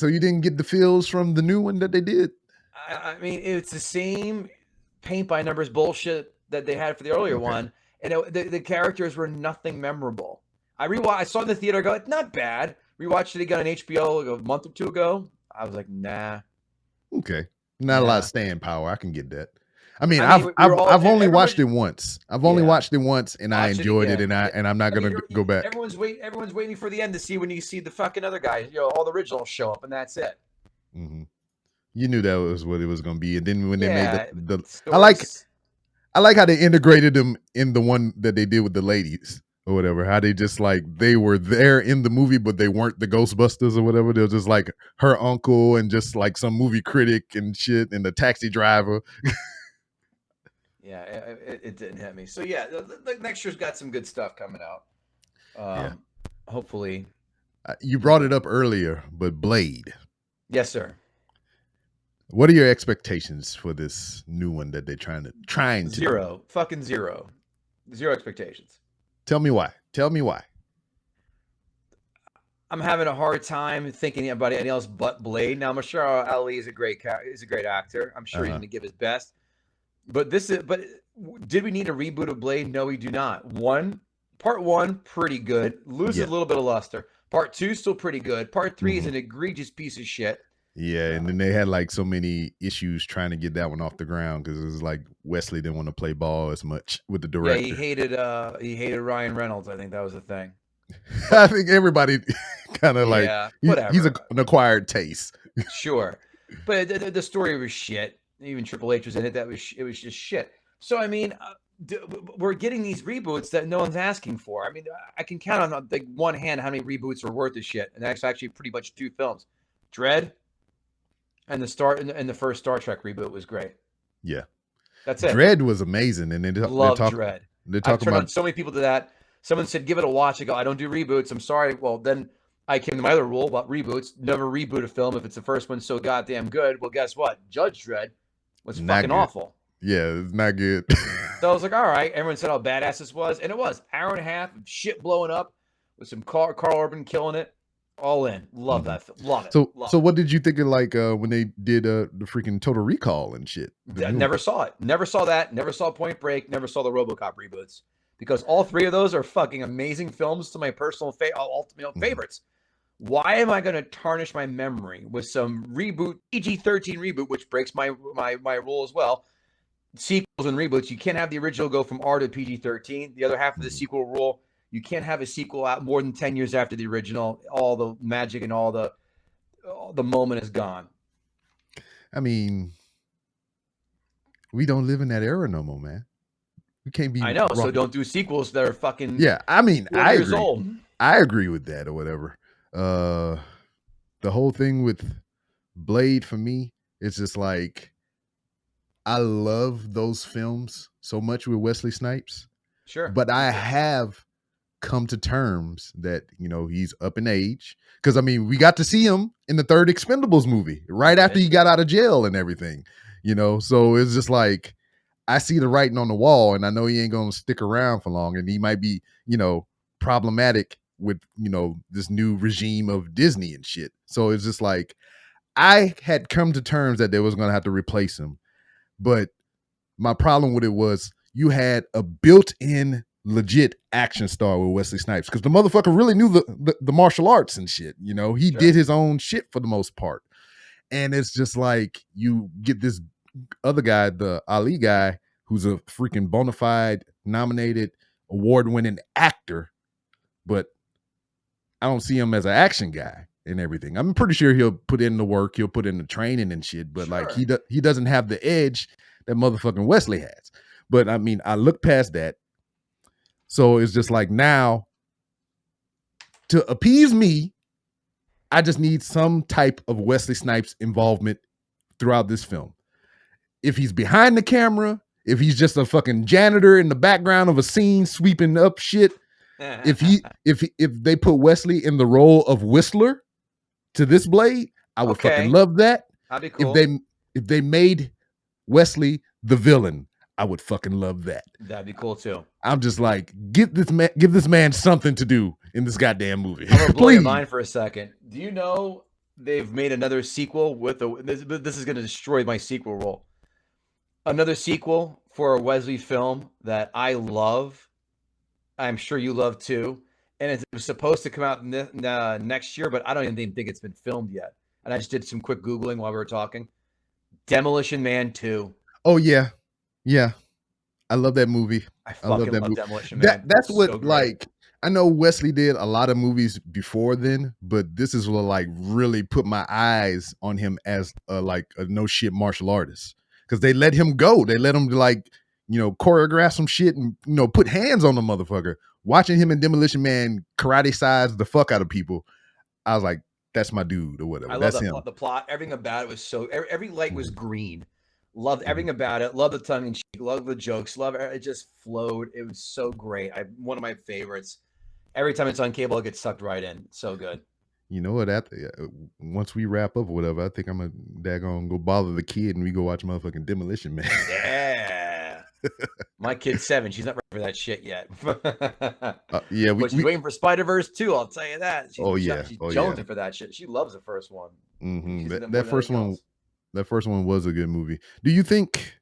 2. you didn't get the feels from the new one that they did? I mean, it's the same paint by numbers bullshit that they had for the earlier Okay. one, and the characters were nothing memorable. I saw it in the theater. Go, it's not bad. Rewatched it again on HBO like a month or two ago. I was like, nah, Okay. Not a lot of nah. staying power. I can get that. I mean, I mean, we were all I've only watched everybody. it once. I've only Yeah, watched it once and I watch it enjoyed it again. Yeah. and I'm not I mean, going to go back. everyone's waiting for the end to see when you see the fucking other guys. All the originals show up, and that's it. Mhm. You knew that was what it was going to be, and then when they made Yeah, the stories. I like how they integrated them in the one that they did with the ladies or whatever. How they just like they were there in the movie, but they weren't the Ghostbusters or whatever. They're just like her uncle and just like some movie critic and shit and the taxi driver. Yeah, it didn't hit me. So yeah, the next year's got some good stuff coming out. Yeah. Hopefully. You brought it up earlier, but Blade. Yes, sir. What are your expectations for this new one that they're trying to Zero. Do? Fucking zero. Zero expectations. Tell me why. Tell me why. I'm having a hard time thinking about anything else but Blade. Now, Mahershala Ali is a great actor. I'm sure he's going to give his best. But did we need a reboot of Blade? No, we do not. Part one, pretty good. Loses a little bit of luster. Part two, still pretty good. Part 3 is an egregious piece of shit. Yeah, and then they had like so many issues trying to get that one off the ground because it was like Wesley didn't want to play ball as much with the director. Yeah, he hated Ryan Reynolds. I think that was the thing. I think everybody kind of like whatever. He's an acquired taste. Sure, but the story was shit. Even Triple H was in it. It was just shit. So I mean, we're getting these reboots that no one's asking for. I mean, I can count on like one hand how many reboots are worth of shit, and that's actually pretty much 2 films. Dread and the first Star Trek reboot was great. Yeah, that's it. Dread was amazing, and Love Dread. They're talking about so many people to that. Someone said, "Give it a watch." I go, "I don't do reboots. I'm sorry." Well, then I came to my other rule about reboots: never reboot a film if it's the first one so goddamn good. Well, guess what? Judge Dredd was not fucking good. Awful. Yeah, it's not good. So I was like, all right. Everyone said how badass this was, and it was. Hour and a half of shit blowing up with some Carl Urban killing it. All in. Love that film. Love it. So what did you think of like when they did the freaking Total Recall and shit? Never saw it. Never saw that. Never saw Point Break. Never saw the RoboCop reboots because all 3 of those are fucking amazing films to my personal ultimate favorites. Why am I going to tarnish my memory with some reboot, PG-13 reboot, which breaks my rule as well? Sequels and reboots, you can't have the original go from R to PG-13. The other half of the sequel rule, you can't have a sequel out more than 10 years after the original. All the magic and all the moment is gone. I mean, we don't live in that era no more, man. We can't be I know. So wrong. don't do sequels that are fucking Yeah, I mean, 40 years old. I agree with that or whatever. The whole thing with Blade for me, it's just like I love those films so much with Wesley Snipes, Sure. but Me I too. have come to terms that he's up in age. Because I mean, we got to see him in the third Expendables movie right We after did. he got out of jail and everything. So it's just like I see the writing on the wall, and I know he ain't gonna stick around for long, and he might be problematic with this new regime of Disney and shit. So it's just like I had come to terms that they was gonna have to replace him, but my problem with it was you had a built-in legit action star with Wesley Snipes because the motherfucker really knew the martial arts and shit. He Sure. did his own shit for the most part. And it's just like you get this other guy, the Ali guy, who's a freaking bona fide nominated award-winning actor, but I don't see him as an action guy and everything. I'm pretty sure he'll put in the work, he'll put in the training and shit, but like Sure. he doesn't have the edge that motherfucking Wesley has. But I mean, I look past that. So it's just like now to appease me, I just need some type of Wesley Snipes involvement throughout this film. If he's behind the camera, if he's just a fucking janitor in the background of a scene sweeping up shit, if they put Wesley in the role of Whistler to this Blade, I would fucking love that. That'd be cool. If they made Wesley the villain, I would fucking love that. That'd be cool too. I'm just like, give this man something to do in this goddamn movie. I'm gonna blow your mind for a second. Do you know they've made another sequel with this is gonna destroy my sequel role. Another sequel for a Wesley film that I love. I'm sure you love too. And it was supposed to come out next year, but I don't even think it's been filmed yet. And I just did some quick Googling while we were talking. Demolition Man 2. Oh, yeah. Yeah. I love that movie. I love that movie. Demolition Man. That's what, so like, I know Wesley did a lot of movies before then, but this is what, like, really put my eyes on him as, a no shit martial artist. Because they let him go. They let him, like, choreograph some shit and, put hands on the motherfucker. Watching him in Demolition Man karate size the fuck out of people, I was like, that's my dude or whatever. That's him. The plot, everything about it was so, every light was green. Loved everything about it. Loved the tongue in cheek. Loved the jokes. Loved it. It just flowed. It was so great. One of my favorites. Every time it's on cable, it gets sucked right in. So good. You know what? Once we wrap up or whatever, I think I'm gonna go bother the kid and we go watch motherfucking Demolition Man. Yeah. My kid's 7. She's not ready for that shit yet. Yeah, but she's waiting for Spider-Verse 2. I'll tell you that. She's jonesing for that shit. She loves the first one. Mm-hmm. That first one was a good movie. Do you think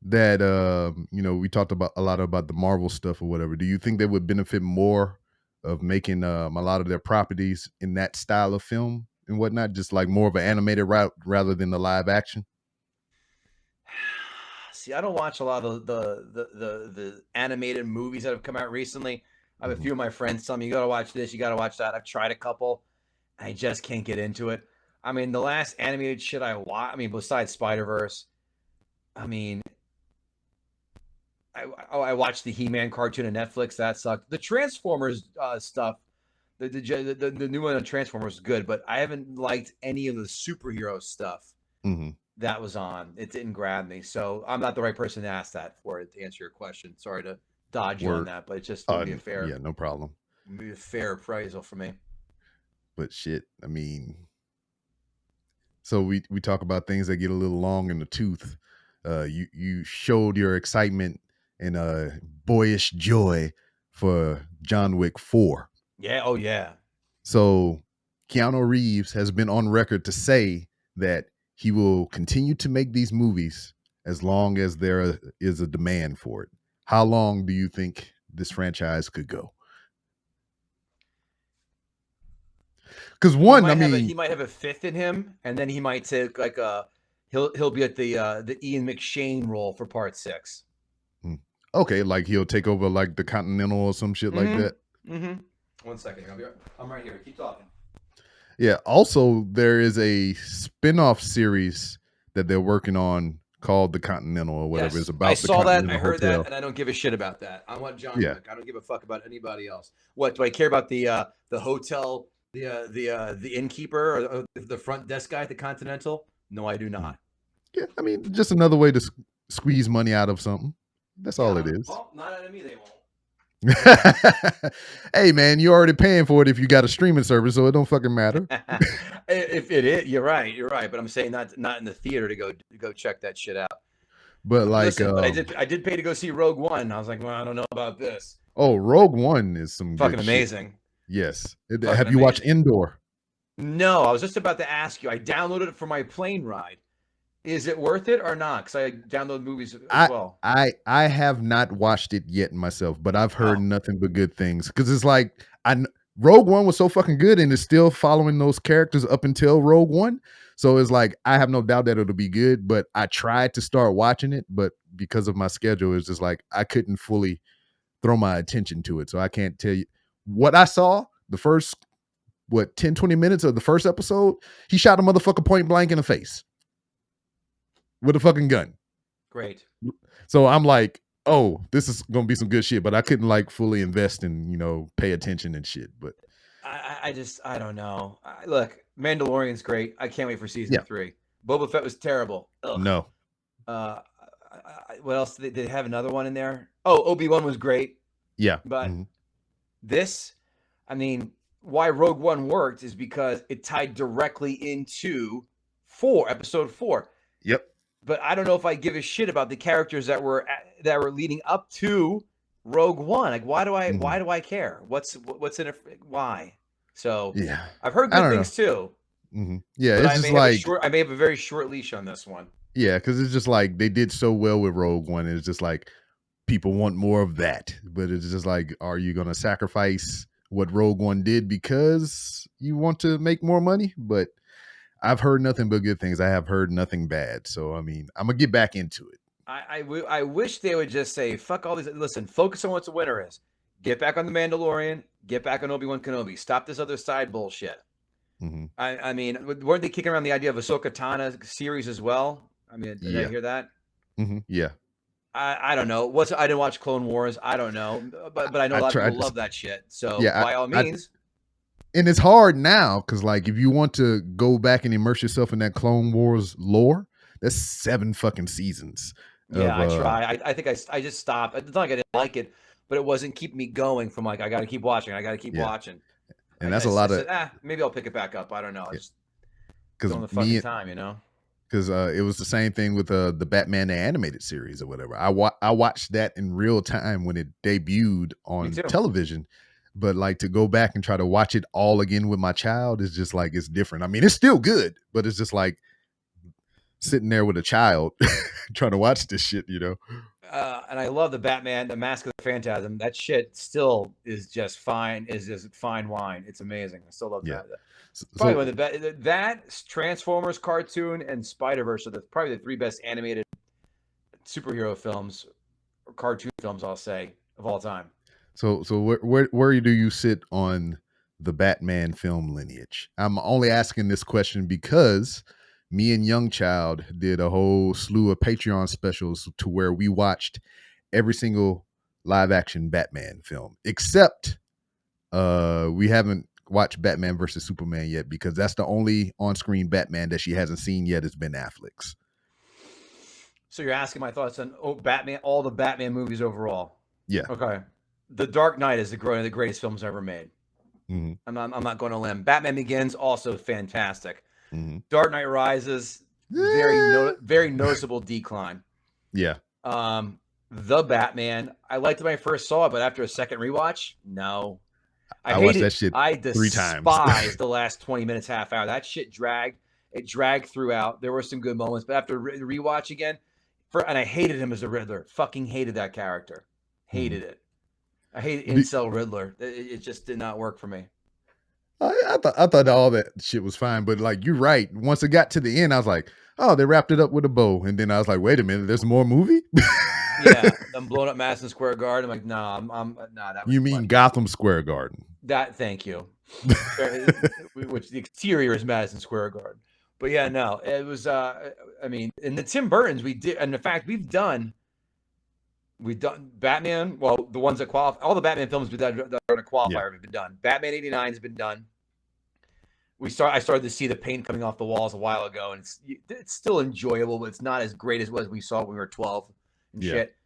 that we talked about a lot about the Marvel stuff or whatever? Do you think they would benefit more of making a lot of their properties in that style of film and whatnot, just like more of an animated route rather than the live action? See, I don't watch a lot of the animated movies that have come out recently. I have a few of my friends tell me, you got to watch this, you got to watch that. I've tried a couple. I just can't get into it. I mean, the last animated shit I watched, besides Spider-Verse, I watched the He-Man cartoon on Netflix. That sucked. The Transformers stuff, the new one on Transformers is good, but I haven't liked any of the superhero stuff. Mm-hmm. That was on. It didn't grab me. So I'm not the right person to ask that for, to answer your question. Sorry to dodge you on that, but it just would be a fair. Yeah, no problem. Be a fair appraisal for me. But shit, so we talk about things that get a little long in the tooth. You showed your excitement and boyish joy for John Wick 4. Yeah, oh yeah. So Keanu Reeves has been on record to say that he will continue to make these movies as long as there is a demand for it. How long do you think this franchise could go? Because he might have a fifth in him, and then he might take like he'll be at the Ian McShane role for part 6. Okay, like he'll take over like the Continental or some shit like that. Mm-hmm. 1 second, I'm right here. Keep talking. Yeah. Also, there is a spin-off series that they're working on called The Continental or whatever. Yes, It's I about the saw that. I Continental heard that, Hotel. and I don't give a shit about that. I want John Yeah. Wick. I don't give a fuck about anybody else. What do I care about the hotel, the innkeeper, or the front desk guy at the Continental? No, I do not. Yeah, I mean, just another way to squeeze money out of something. That's all it Yeah, is. well, not out of me, they won't. Hey, man, you're already paying for it if you got a streaming service, so it don't fucking matter. If it is, you're right. You're right. But I'm saying not in the theater to go check that shit out. But like, Listen, but I did pay to go see Rogue One. I was like, well, I don't know about this. oh, Rogue One is some Fucking good shit. amazing. Yes. Fucking Have you watched amazing. Indoor? No, I was just about to ask you. I downloaded it for my plane ride. Is it worth it or not? Because I download movies as well. I have not watched it yet myself, but I've heard nothing but good things. Because it's like Rogue One was so fucking good, and it's still following those characters up until Rogue One. So it's like I have no doubt that it'll be good. But I tried to start watching it, but because of my schedule, it's just like I couldn't fully throw my attention to it. So I can't tell you what I saw. The first 10, 20 minutes of the first episode, he shot a motherfucker point blank in the face with a fucking gun. Great. So I'm like, oh, this is gonna be some good shit, but I couldn't like fully invest and pay attention and shit. But I don't know. Look, Mandalorian's great. I can't wait for season 3. Boba Fett was terrible. Ugh. No. What else did they have? Another one in there? Oh, Obi-Wan was great. Yeah. But this, I mean, why Rogue One worked is because it tied directly into episode 4. Yep. But I don't know if I give a shit about the characters that were leading up to Rogue One. Like, why do I care? What's in it? Why? So yeah, I've heard good things too. Yeah, it's just like I may have a very short leash on this one. Yeah, because it's just like they did so well with Rogue One. It's just like people want more of that, but it's just like, are you gonna sacrifice what Rogue One did because you want to make more money? But I've heard nothing but good things. I have heard nothing bad. So I mean, I'm gonna get back into it. I wish they would just say, fuck all these. Listen, focus on what the winner is. Get back on The Mandalorian. Get back on Obi-Wan Kenobi. Stop this other side bullshit. I mean, weren't they kicking around the idea of Ahsoka Tano series as well? I mean, did I hear that? Yeah. I don't know. I didn't watch Clone Wars. I don't know, but I know a lot of people love that shit. So by all means. And it's hard now because, like, if you want to go back and immerse yourself in that Clone Wars lore, that's 7 fucking seasons. Yeah, I try. I think I just stopped. It's not like I didn't like it, but it wasn't keeping me going from like, I got to keep watching. I got to keep watching. And that's a lot of. Maybe I'll pick it back up. I don't know. Because on the fucking time, Because it was the same thing with the Batman the Animated Series or whatever. I watched that in real time when it debuted on television. But like to go back and try to watch it all again with my child is just like, it's different. I mean, it's still good, but it's just like sitting there with a child trying to watch this shit, And I love the Batman, the Mask of the Phantasm. That shit still is just fine. Is just fine wine. It's amazing. I still love that. Probably one of the best. That Transformers cartoon and Spider-Verse are probably the 3 best animated superhero films or cartoon films, I'll say, of all time. So where do you sit on the Batman film lineage? I'm only asking this question because me and Young Child did a whole slew of Patreon specials to where we watched every single live action Batman film, except we haven't watched Batman versus Superman yet because that's the only on-screen Batman that she hasn't seen yet is Ben Affleck's. So you're asking my thoughts on Batman, all the Batman movies overall? Yeah. Okay. The Dark Knight is one of the greatest films ever made. I'm not going to limb. Batman Begins, also fantastic. Dark Knight Rises, very noticeable decline. Yeah. The Batman, I liked it when I first saw it, but after a second rewatch, no. I watched that shit 3 times. I despised the last 20 minutes, half hour. That shit dragged. It dragged throughout. There were some good moments, but after rewatch again, and I hated him as a Riddler. Fucking hated that character. Hated it. I hate incel Riddler. It just did not work for me. I thought all that shit was fine, but like you're right. Once it got to the end, I was like, oh, they wrapped it up with a bow, and then I was like, wait a minute, there's more movie. Yeah, them blowing up Madison Square Garden. I'm like, that was you mean funny. Gotham Square Garden? Thank you. Which the exterior is Madison Square Garden, But yeah, no, it was. I mean, in the Tim Burtons, we did, and in fact, we've done Batman. Well, the ones that qualify, all the Batman films that are going to Yeah. qualify have been done. Batman '89 has been done. I started to see the paint coming off the walls a while ago, and it's still enjoyable, but it's not as great as what we saw when we were 12 and Yeah. shit.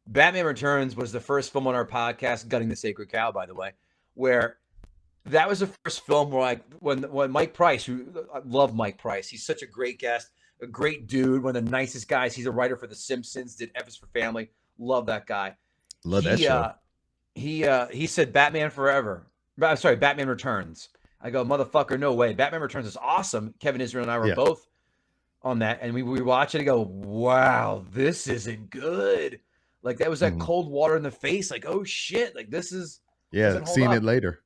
Batman Returns was the first film on our podcast, Gutting the Sacred Cow, by the way, where that was the first film where when Mike Price, who I love Mike Price, he's such a great guest, a great dude, one of the nicest guys. He's a writer for The Simpsons, did F is for Family, love that guy. Love that show. He said Batman Forever. I'm sorry, Batman Returns. I go, motherfucker, no way. Batman Returns is awesome. Kevin Israel and I were both on that, and we watch it and go, wow, this isn't good. Like that was that cold water in the face. Like, oh shit, like this is seeing it later.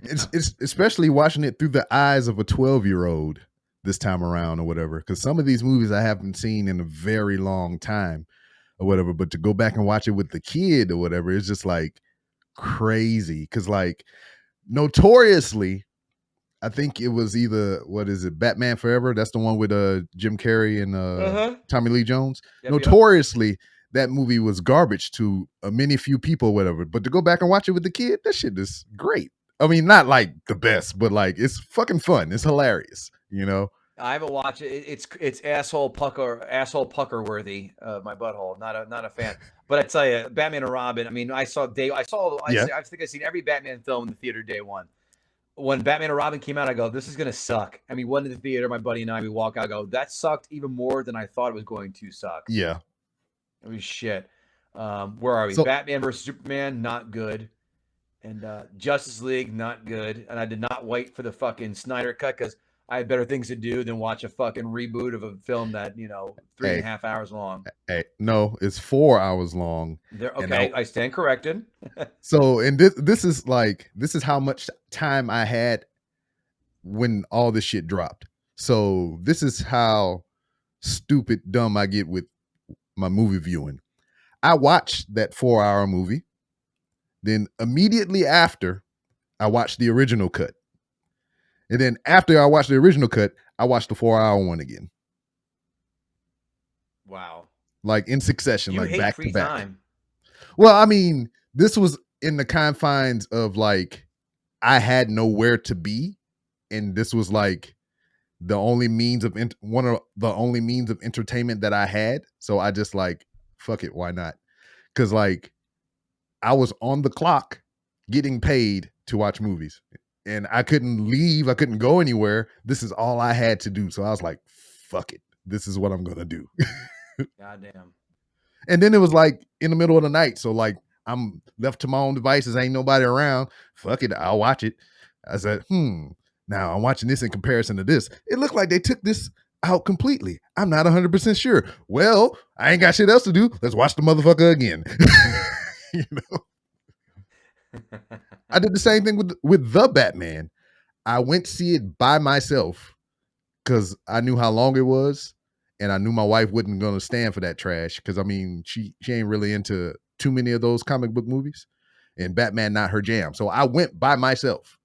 It's especially watching it through the eyes of a 12-year-old this time around or whatever. Because some of these movies I haven't seen in a very long time or whatever. But to go back and watch it with the kid or whatever, it's just like crazy. Because like notoriously, I think it was either, what is it, Batman Forever? That's the one with Jim Carrey and Tommy Lee Jones. Notoriously, that movie was garbage to many few people or whatever. But to go back and watch it with the kid, that shit is great. I mean, not like the best, but like it's fucking fun. It's hilarious, you know? I haven't watched it. It's asshole pucker worthy. My butthole. Not a fan. But I tell you, Batman and Robin. I mean, I think I've seen every Batman film in the theater day one. When Batman and Robin came out, I go, this is gonna suck. I mean, went to the theater, my buddy and I, we walk out, I go, that sucked even more than I thought it was going to suck. Yeah. It was shit. Where are we? Batman versus Superman, not good. And Justice League, not good. And I did not wait for the fucking Snyder cut because I had better things to do than watch a fucking reboot of a film that, 3.5 hours long. Hey, no, it's 4 hours long. Okay, I stand corrected. So, and this is how much time I had when all this shit dropped. So this is how stupid dumb I get with my movie viewing. I watched that 4-hour movie. Then immediately after, I watched the original cut. And then after I watched the original cut, I watched the 4-hour one again. Wow. Like in succession, like back to back. Time. Well, I mean, this was in the confines of like, I had nowhere to be. And this was like the only means of one of the only means of entertainment that I had. So I just like, fuck it, why not? Because like I was on the clock getting paid to watch movies. And I couldn't leave. I couldn't go anywhere. This is all I had to do. So I was like, fuck it. This is what I'm going to do. Goddamn. And then it was like in the middle of the night. So like I'm left to my own devices. Ain't nobody around. Fuck it. I'll watch it. I said, now I'm watching this in comparison to this. It looked like they took this out completely. I'm not 100% sure. Well, I ain't got shit else to do. Let's watch the motherfucker again. You know? I did the same thing with the Batman. I went to see it by myself because I knew how long it was, and I knew my wife wasn't going to stand for that trash because, I mean, she ain't really into too many of those comic book movies, and Batman not her jam. So I went by myself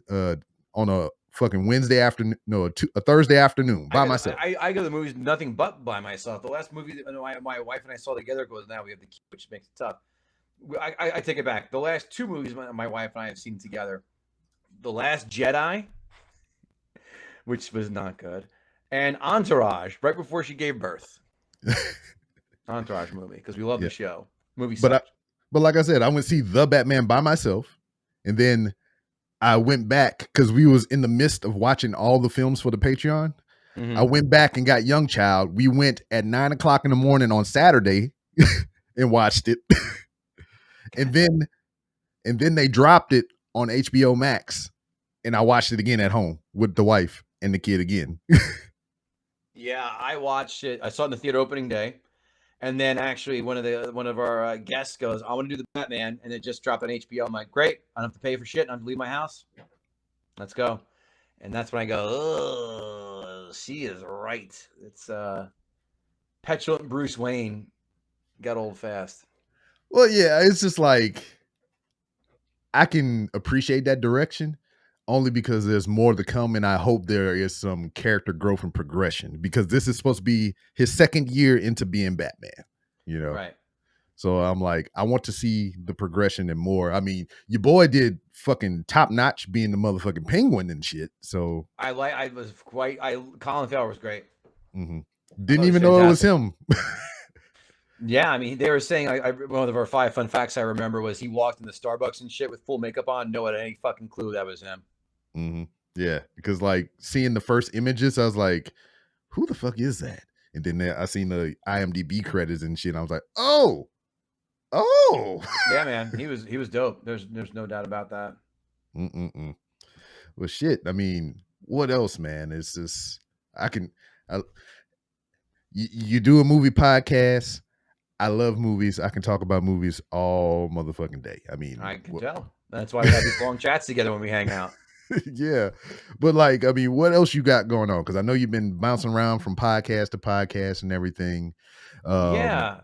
on a fucking Wednesday afternoon, no, a Thursday afternoon by myself. I go to the movies nothing but by myself. The last movie that my wife and I saw together goes now we have the kid, which makes it tough. I take it back. The last two movies my wife and I have seen together, The Last Jedi, which was not good, and Entourage, right before she gave birth. Entourage movie, because we love the show. But like I said, I went to see the Batman by myself, and then I went back because we was in the midst of watching all the films for the Patreon. Mm-hmm. I went back and got Young Child. We went at 9 o'clock in the morning on Saturday and watched it. And then they dropped it on HBO Max, and I watched it again at home with the wife and the kid again. Yeah, I watched it. I saw it in the theater opening day, and then actually one of our guests goes, "I want to do the Batman," and it just dropped on HBO. I'm like, "Great! I don't have to pay for shit. I don't have to leave my house. Let's go." And that's when I go, "Oh, she is right." It's petulant Bruce Wayne got old fast. Well, yeah, it's just like I can appreciate that direction. only because there's more to come, and I hope there is some character growth and progression because this is supposed to be his second year into being Batman, you know. Right. So I'm like, I want to see the progression and more. I mean, your boy did fucking top notch being the motherfucking Penguin and shit. So Colin Farrell was great. I thought didn't it was even know it was fantastic. him. Yeah, I mean, they were saying one of our 5 fun facts I remember was he walked in the Starbucks and shit with full makeup on. No one had any fucking clue that was him. Yeah, because like seeing the first images, I was like, who the fuck is that? And then I seen the IMDb credits and shit. And I was like, oh. Yeah, man, he was dope. There's no doubt about that. Well, shit. I mean, what else, man? It's just I can. I, you do a movie podcast. I love movies. I can talk about movies all motherfucking day. I mean, I can tell. That's why we have these long chats together when we hang out. yeah, but like, I mean, what else you got going on? Because I know you've been bouncing around from podcast to podcast and everything. Yeah,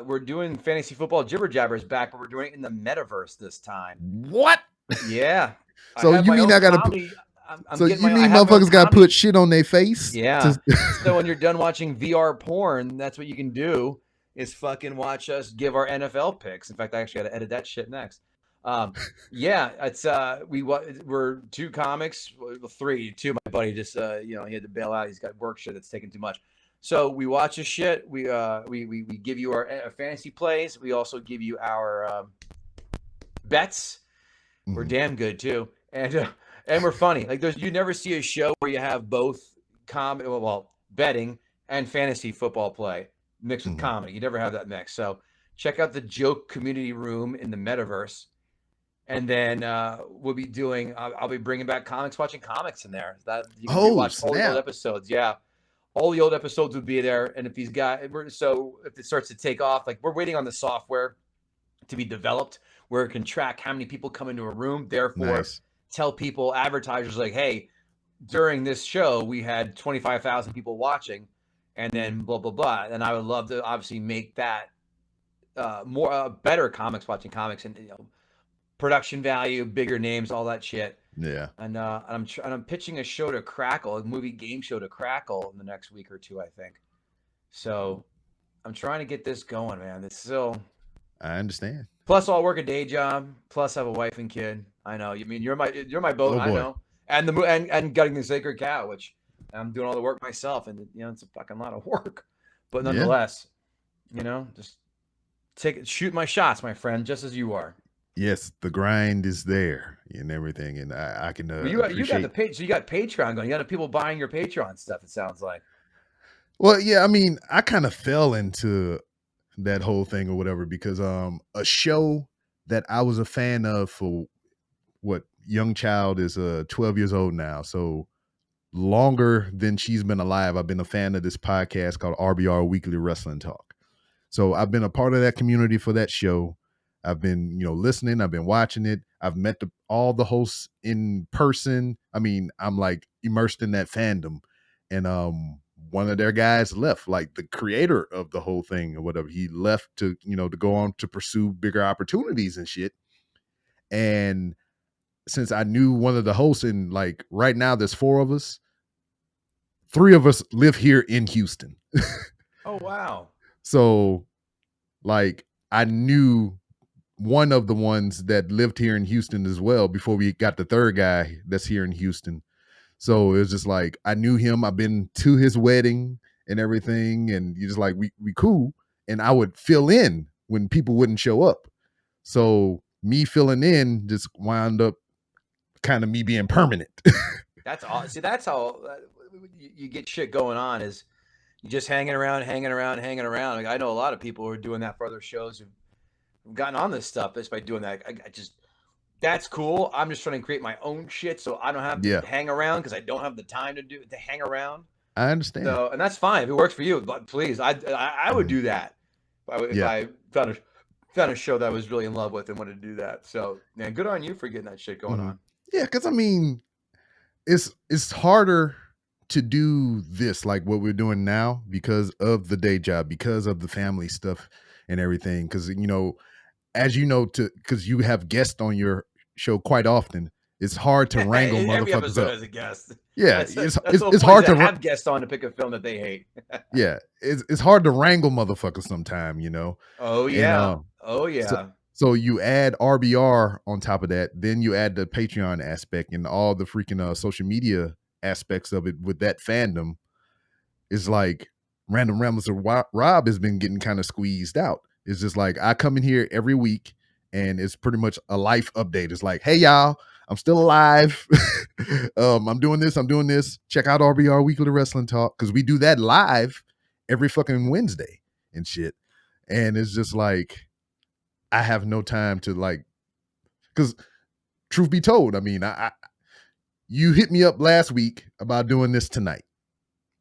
we're doing fantasy football jibber jabbers back, but we're doing it in the metaverse this time. What? Yeah, I So have you my mean own I gotta comedy. So you I mean have my own motherfuckers got to comedy. put shit on their face? Yeah. So when you're done watching VR porn, that's what you can do is fucking watch us give our NFL picks. In fact, I actually got to edit that shit next. Yeah, it's we're 2 comics, three. 2. My buddy just he had to bail out. He's got work shit that's taking too much. So we watch this shit. We give you our fantasy plays. We also give you our bets. We're damn good too, and we're funny. Like you never see a show where you have both betting and fantasy football play mixed with comedy. You never have that mix. So check out the joke community room in the metaverse, and then we'll be doing. I'll be bringing back comics, watching comics in there. That you can watch all the old episodes. Yeah, all the old episodes would be there. And if these guys, if it starts to take off, like we're waiting on the software to be developed where it can track how many people come into a room. Therefore, tell people, advertisers, like, hey, during this show, we had 25,000 people watching, and then blah, blah, blah. And I would love to obviously make that more better watching comics and production value, bigger names, all that shit. Yeah. And I'm pitching a show to Crackle, a movie game show to Crackle in the next week or two, I think. So I'm trying to get this going, man. It's still. I understand. Plus, I'll work a day job. Plus, I have a wife and kid. I know. You mean you're my boat? Oh, I know. And and gutting the sacred cow, which I'm doing all the work myself, and it's a fucking lot of work. But nonetheless, just shoot my shots, my friend, just as you are. Yes, the grind is there and everything, and I can. You got the page, so you got Patreon going. You got people buying your Patreon stuff. It sounds like. Well, yeah. I mean, I kind of fell into that whole thing or whatever because a show that I was a fan of for what young child is 12 years old now, so longer than she's been alive. I've been a fan of this podcast called RBR Weekly Wrestling Talk. So I've been a part of that community for that show. I've been, listening. I've been watching it. I've met all the hosts in person. I mean, I'm like immersed in that fandom. And one of their guys left, like the creator of the whole thing or whatever. He left to, to go on to pursue bigger opportunities and shit. And since I knew one of the hosts, and like right now there's 4 of us, 3 of us live here in Houston. Oh, wow. So like I knew one of the ones that lived here in Houston as well before we got the 3rd guy that's here in Houston. So it was just like, I knew him. I've been to his wedding and everything. And you just like, we cool. And I would fill in when people wouldn't show up. So me filling in just wound up kind of me being permanent. That's all. See, that's how you get shit going on is you just hanging around. Like, I know a lot of people who are doing that for other shows who've gotten on this stuff just by doing that. I just, that's cool. I'm just trying to create my own shit so I don't have to hang around because I don't have the time to hang around. I understand. So, and that's fine if it works for you. But please, I would do that if I found a show that I was really in love with and wanted to do that. So, man, good on you for getting that shit going on. Yeah, because I mean, it's harder to do this like what we're doing now because of the day job, because of the family stuff and everything. Because as you know, because you have guests on your show quite often, it's hard to wrangle Every motherfuckers episode up. has a guest. Yeah, That's the whole it's point, hard is to to have guests on to pick a film that they hate. yeah, it's hard to wrangle motherfuckers sometime, you know. Oh And yeah. Oh so yeah. so you add RBR on top of that, then you add the Patreon aspect and all the freaking social media aspects of it with that fandom. Is like Random Rambles of Rob has been getting kind of squeezed out. It's just like I come in here every week and it's pretty much a life update. It's like, hey y'all, I'm still alive. I'm doing this. Check out RBR Weekly Wrestling Talk because we do that live every fucking Wednesday and shit. And it's just like I have no time to like, because truth be told, I mean, you hit me up last week about doing this tonight.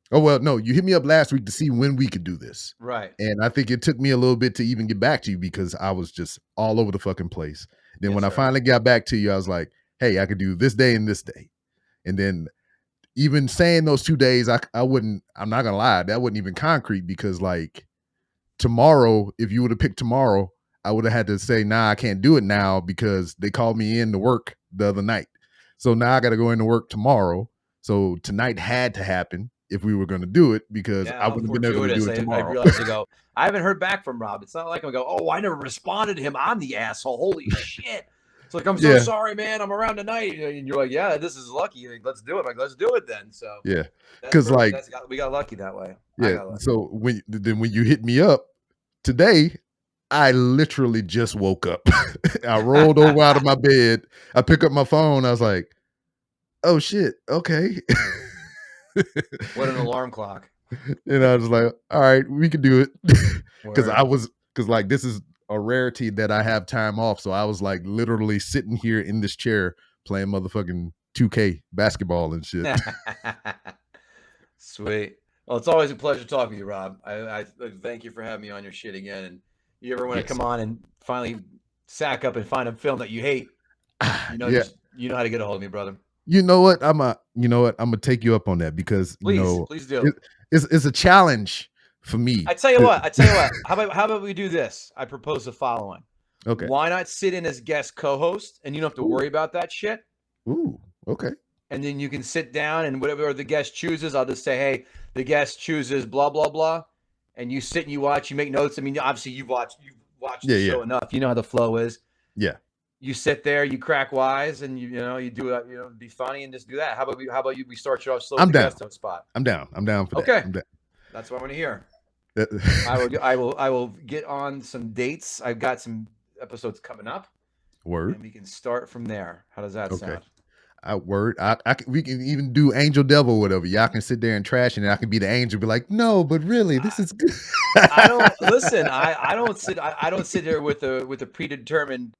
Oh, well, no, you hit me up last week to see when we could do this. Right. And I think it took me a little bit to even get back to you because I was just all over the fucking place. Then when I finally got back to you, I was like, hey, I could do this day and this day. And then even saying those 2 days, I'm not going to lie, that wasn't even concrete because like tomorrow, if you would have picked tomorrow, I would have had to say, nah, I can't do it now because they called me in to work the other night. So now I got to go into work tomorrow. So tonight had to happen if we were going to do it because I wouldn't have been able to do it tomorrow. I realized I haven't heard back from Rob. It's not like I'm going, oh, I never responded to him. I'm the asshole. Holy shit. It's like, I'm so sorry, man. I'm around tonight. And you're like, yeah, this is lucky. Like, let's do it. I'm like, let's do it then. So yeah, because like we got lucky that way. Yeah. So when you hit me up today, I literally just woke up. I rolled over out of my bed. I pick up my phone. I was like, oh shit. Okay. What an alarm clock. And I was like, all right, we can do it. Because like this is a rarity that I have time off. So I was like literally sitting here in this chair playing motherfucking 2K basketball and shit. Sweet. Well, it's always a pleasure talking to you, Rob. I thank you for having me on your shit again. And you ever want to come on and finally sack up and find a film that you hate, you know how to get a hold of me, brother. You know what? I'm gonna take you up on that because please do. It's a challenge for me. I tell you what. How about we do this? I propose the following. Okay. Why not sit in as guest co-host and you don't have to worry about that shit? Ooh. Okay. And then you can sit down and whatever the guest chooses, I'll just say, hey, the guest chooses blah blah blah, and you sit and you watch, you make notes. I mean, obviously you've watched the show enough. You know how the flow is. Yeah. You sit there, you crack wise, and you do it. Be funny and just do that. How about we start you off slow? I'm down. Guest host spot. I'm down for that. Okay. That's what I want to hear. I will get on some dates. I've got some episodes coming up. Word. And we can start from there. How does that sound? We can even do Angel Devil, whatever. Y'all can sit there and trash, and I can be the angel, be like, no, but really, this is good. I don't sit there with a predetermined,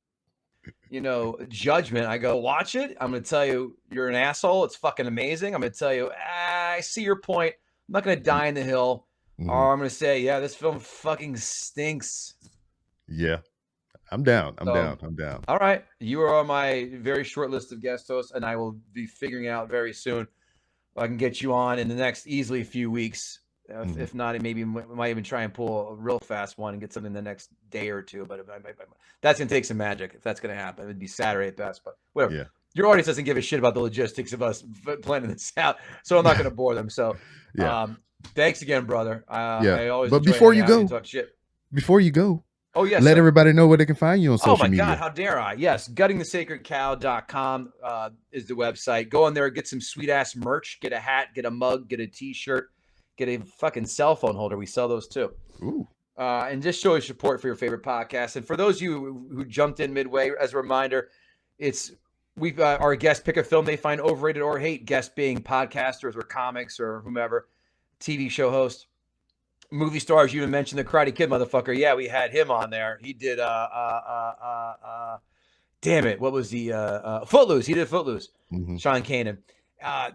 judgment. I go, watch it. I'm going to tell you, you're an asshole. It's fucking amazing. I'm going to tell you, I see your point. I'm not going to die in the hill. Mm-hmm. Or I'm going to say, yeah, this film fucking stinks. Yeah. I'm down. I'm down. All right. You are on my very short list of guest hosts, and I will be figuring out very soon if I can get you on in the next easily few weeks. If not, maybe we might even try and pull a real fast one and get something the next day or two. But that's going to take some magic if that's going to happen. It'd be Saturday at best, but whatever. Yeah. Your audience doesn't give a shit about the logistics of us planning this out, so I'm not going to bore them. So thanks again, brother. I always but before you go, talk shit. Before you go, oh, yes. Let everybody know where they can find you on social media. Oh, my God. How dare I? Yes. GuttingTheSacredCow.com is the website. Go on there, get some sweet-ass merch. Get a hat, get a mug, get a T-shirt, get a fucking cell phone holder. We sell those, too. Ooh. And just show your support for your favorite podcast. And for those of you who jumped in midway, as a reminder, we've our guests pick a film they find overrated or hate, guests being podcasters or comics or whomever, TV show host. Movie stars, you even mentioned the Karate Kid motherfucker. Yeah, we had him on there. He did damn it, what was the Footloose? He did Footloose. Mm-hmm. Sean Kanan.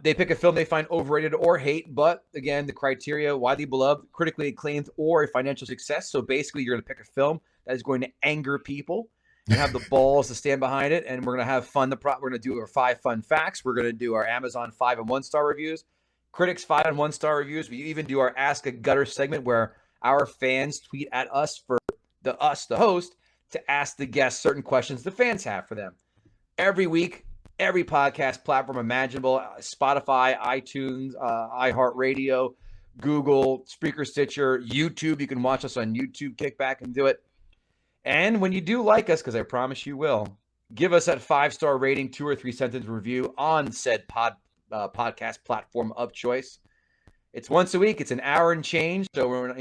They pick a film they find overrated or hate, but again, the criteria: widely beloved, critically acclaimed, or a financial success. So basically, you're going to pick a film that is going to anger people and have the balls to stand behind it. And we're going to have fun. We're going to do our 5 fun facts. We're going to do our Amazon 5 and 1-star reviews. Critics 5 and 1-star reviews. We even do our Ask a Gutter segment where our fans tweet at us for the host, to ask the guests certain questions the fans have for them. Every week, every podcast platform imaginable: Spotify, iTunes, iHeartRadio, Google, Spreaker, Stitcher, YouTube. You can watch us on YouTube. Kick back and do it. And when you do like us, because I promise you will, give us that 5-star rating, 2 or 3 sentence review on said podcast platform of choice. It's once a week. It's an hour and change. So we're,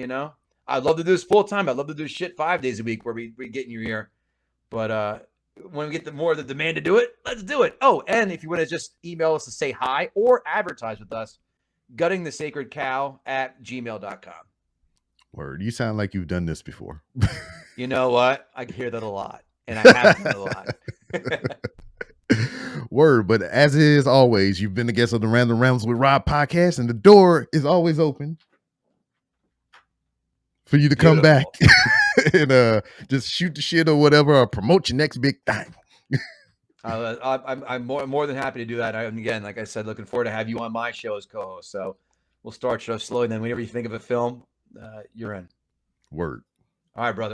I'd love to do this full time. I'd love to do shit 5 days a week where we get in your ear. But when we get more of the demand to do it, let's do it. Oh, and if you want to just email us to say hi or advertise with us, guttingthesacredcow@gmail.com. Word. You sound like you've done this before. You know what? I hear that a lot. And I have done it a lot. Word. But as is always, you've been the guest of the Random Rambles with Rob podcast, and the door is always open for you to come back and just shoot the shit or whatever, or promote your next big thing. I'm more than happy to do that. Again, like I said, looking forward to have you on my show as co-host. So we'll start slowly. Then whenever you think of a film, you're in. Word. All right, brother.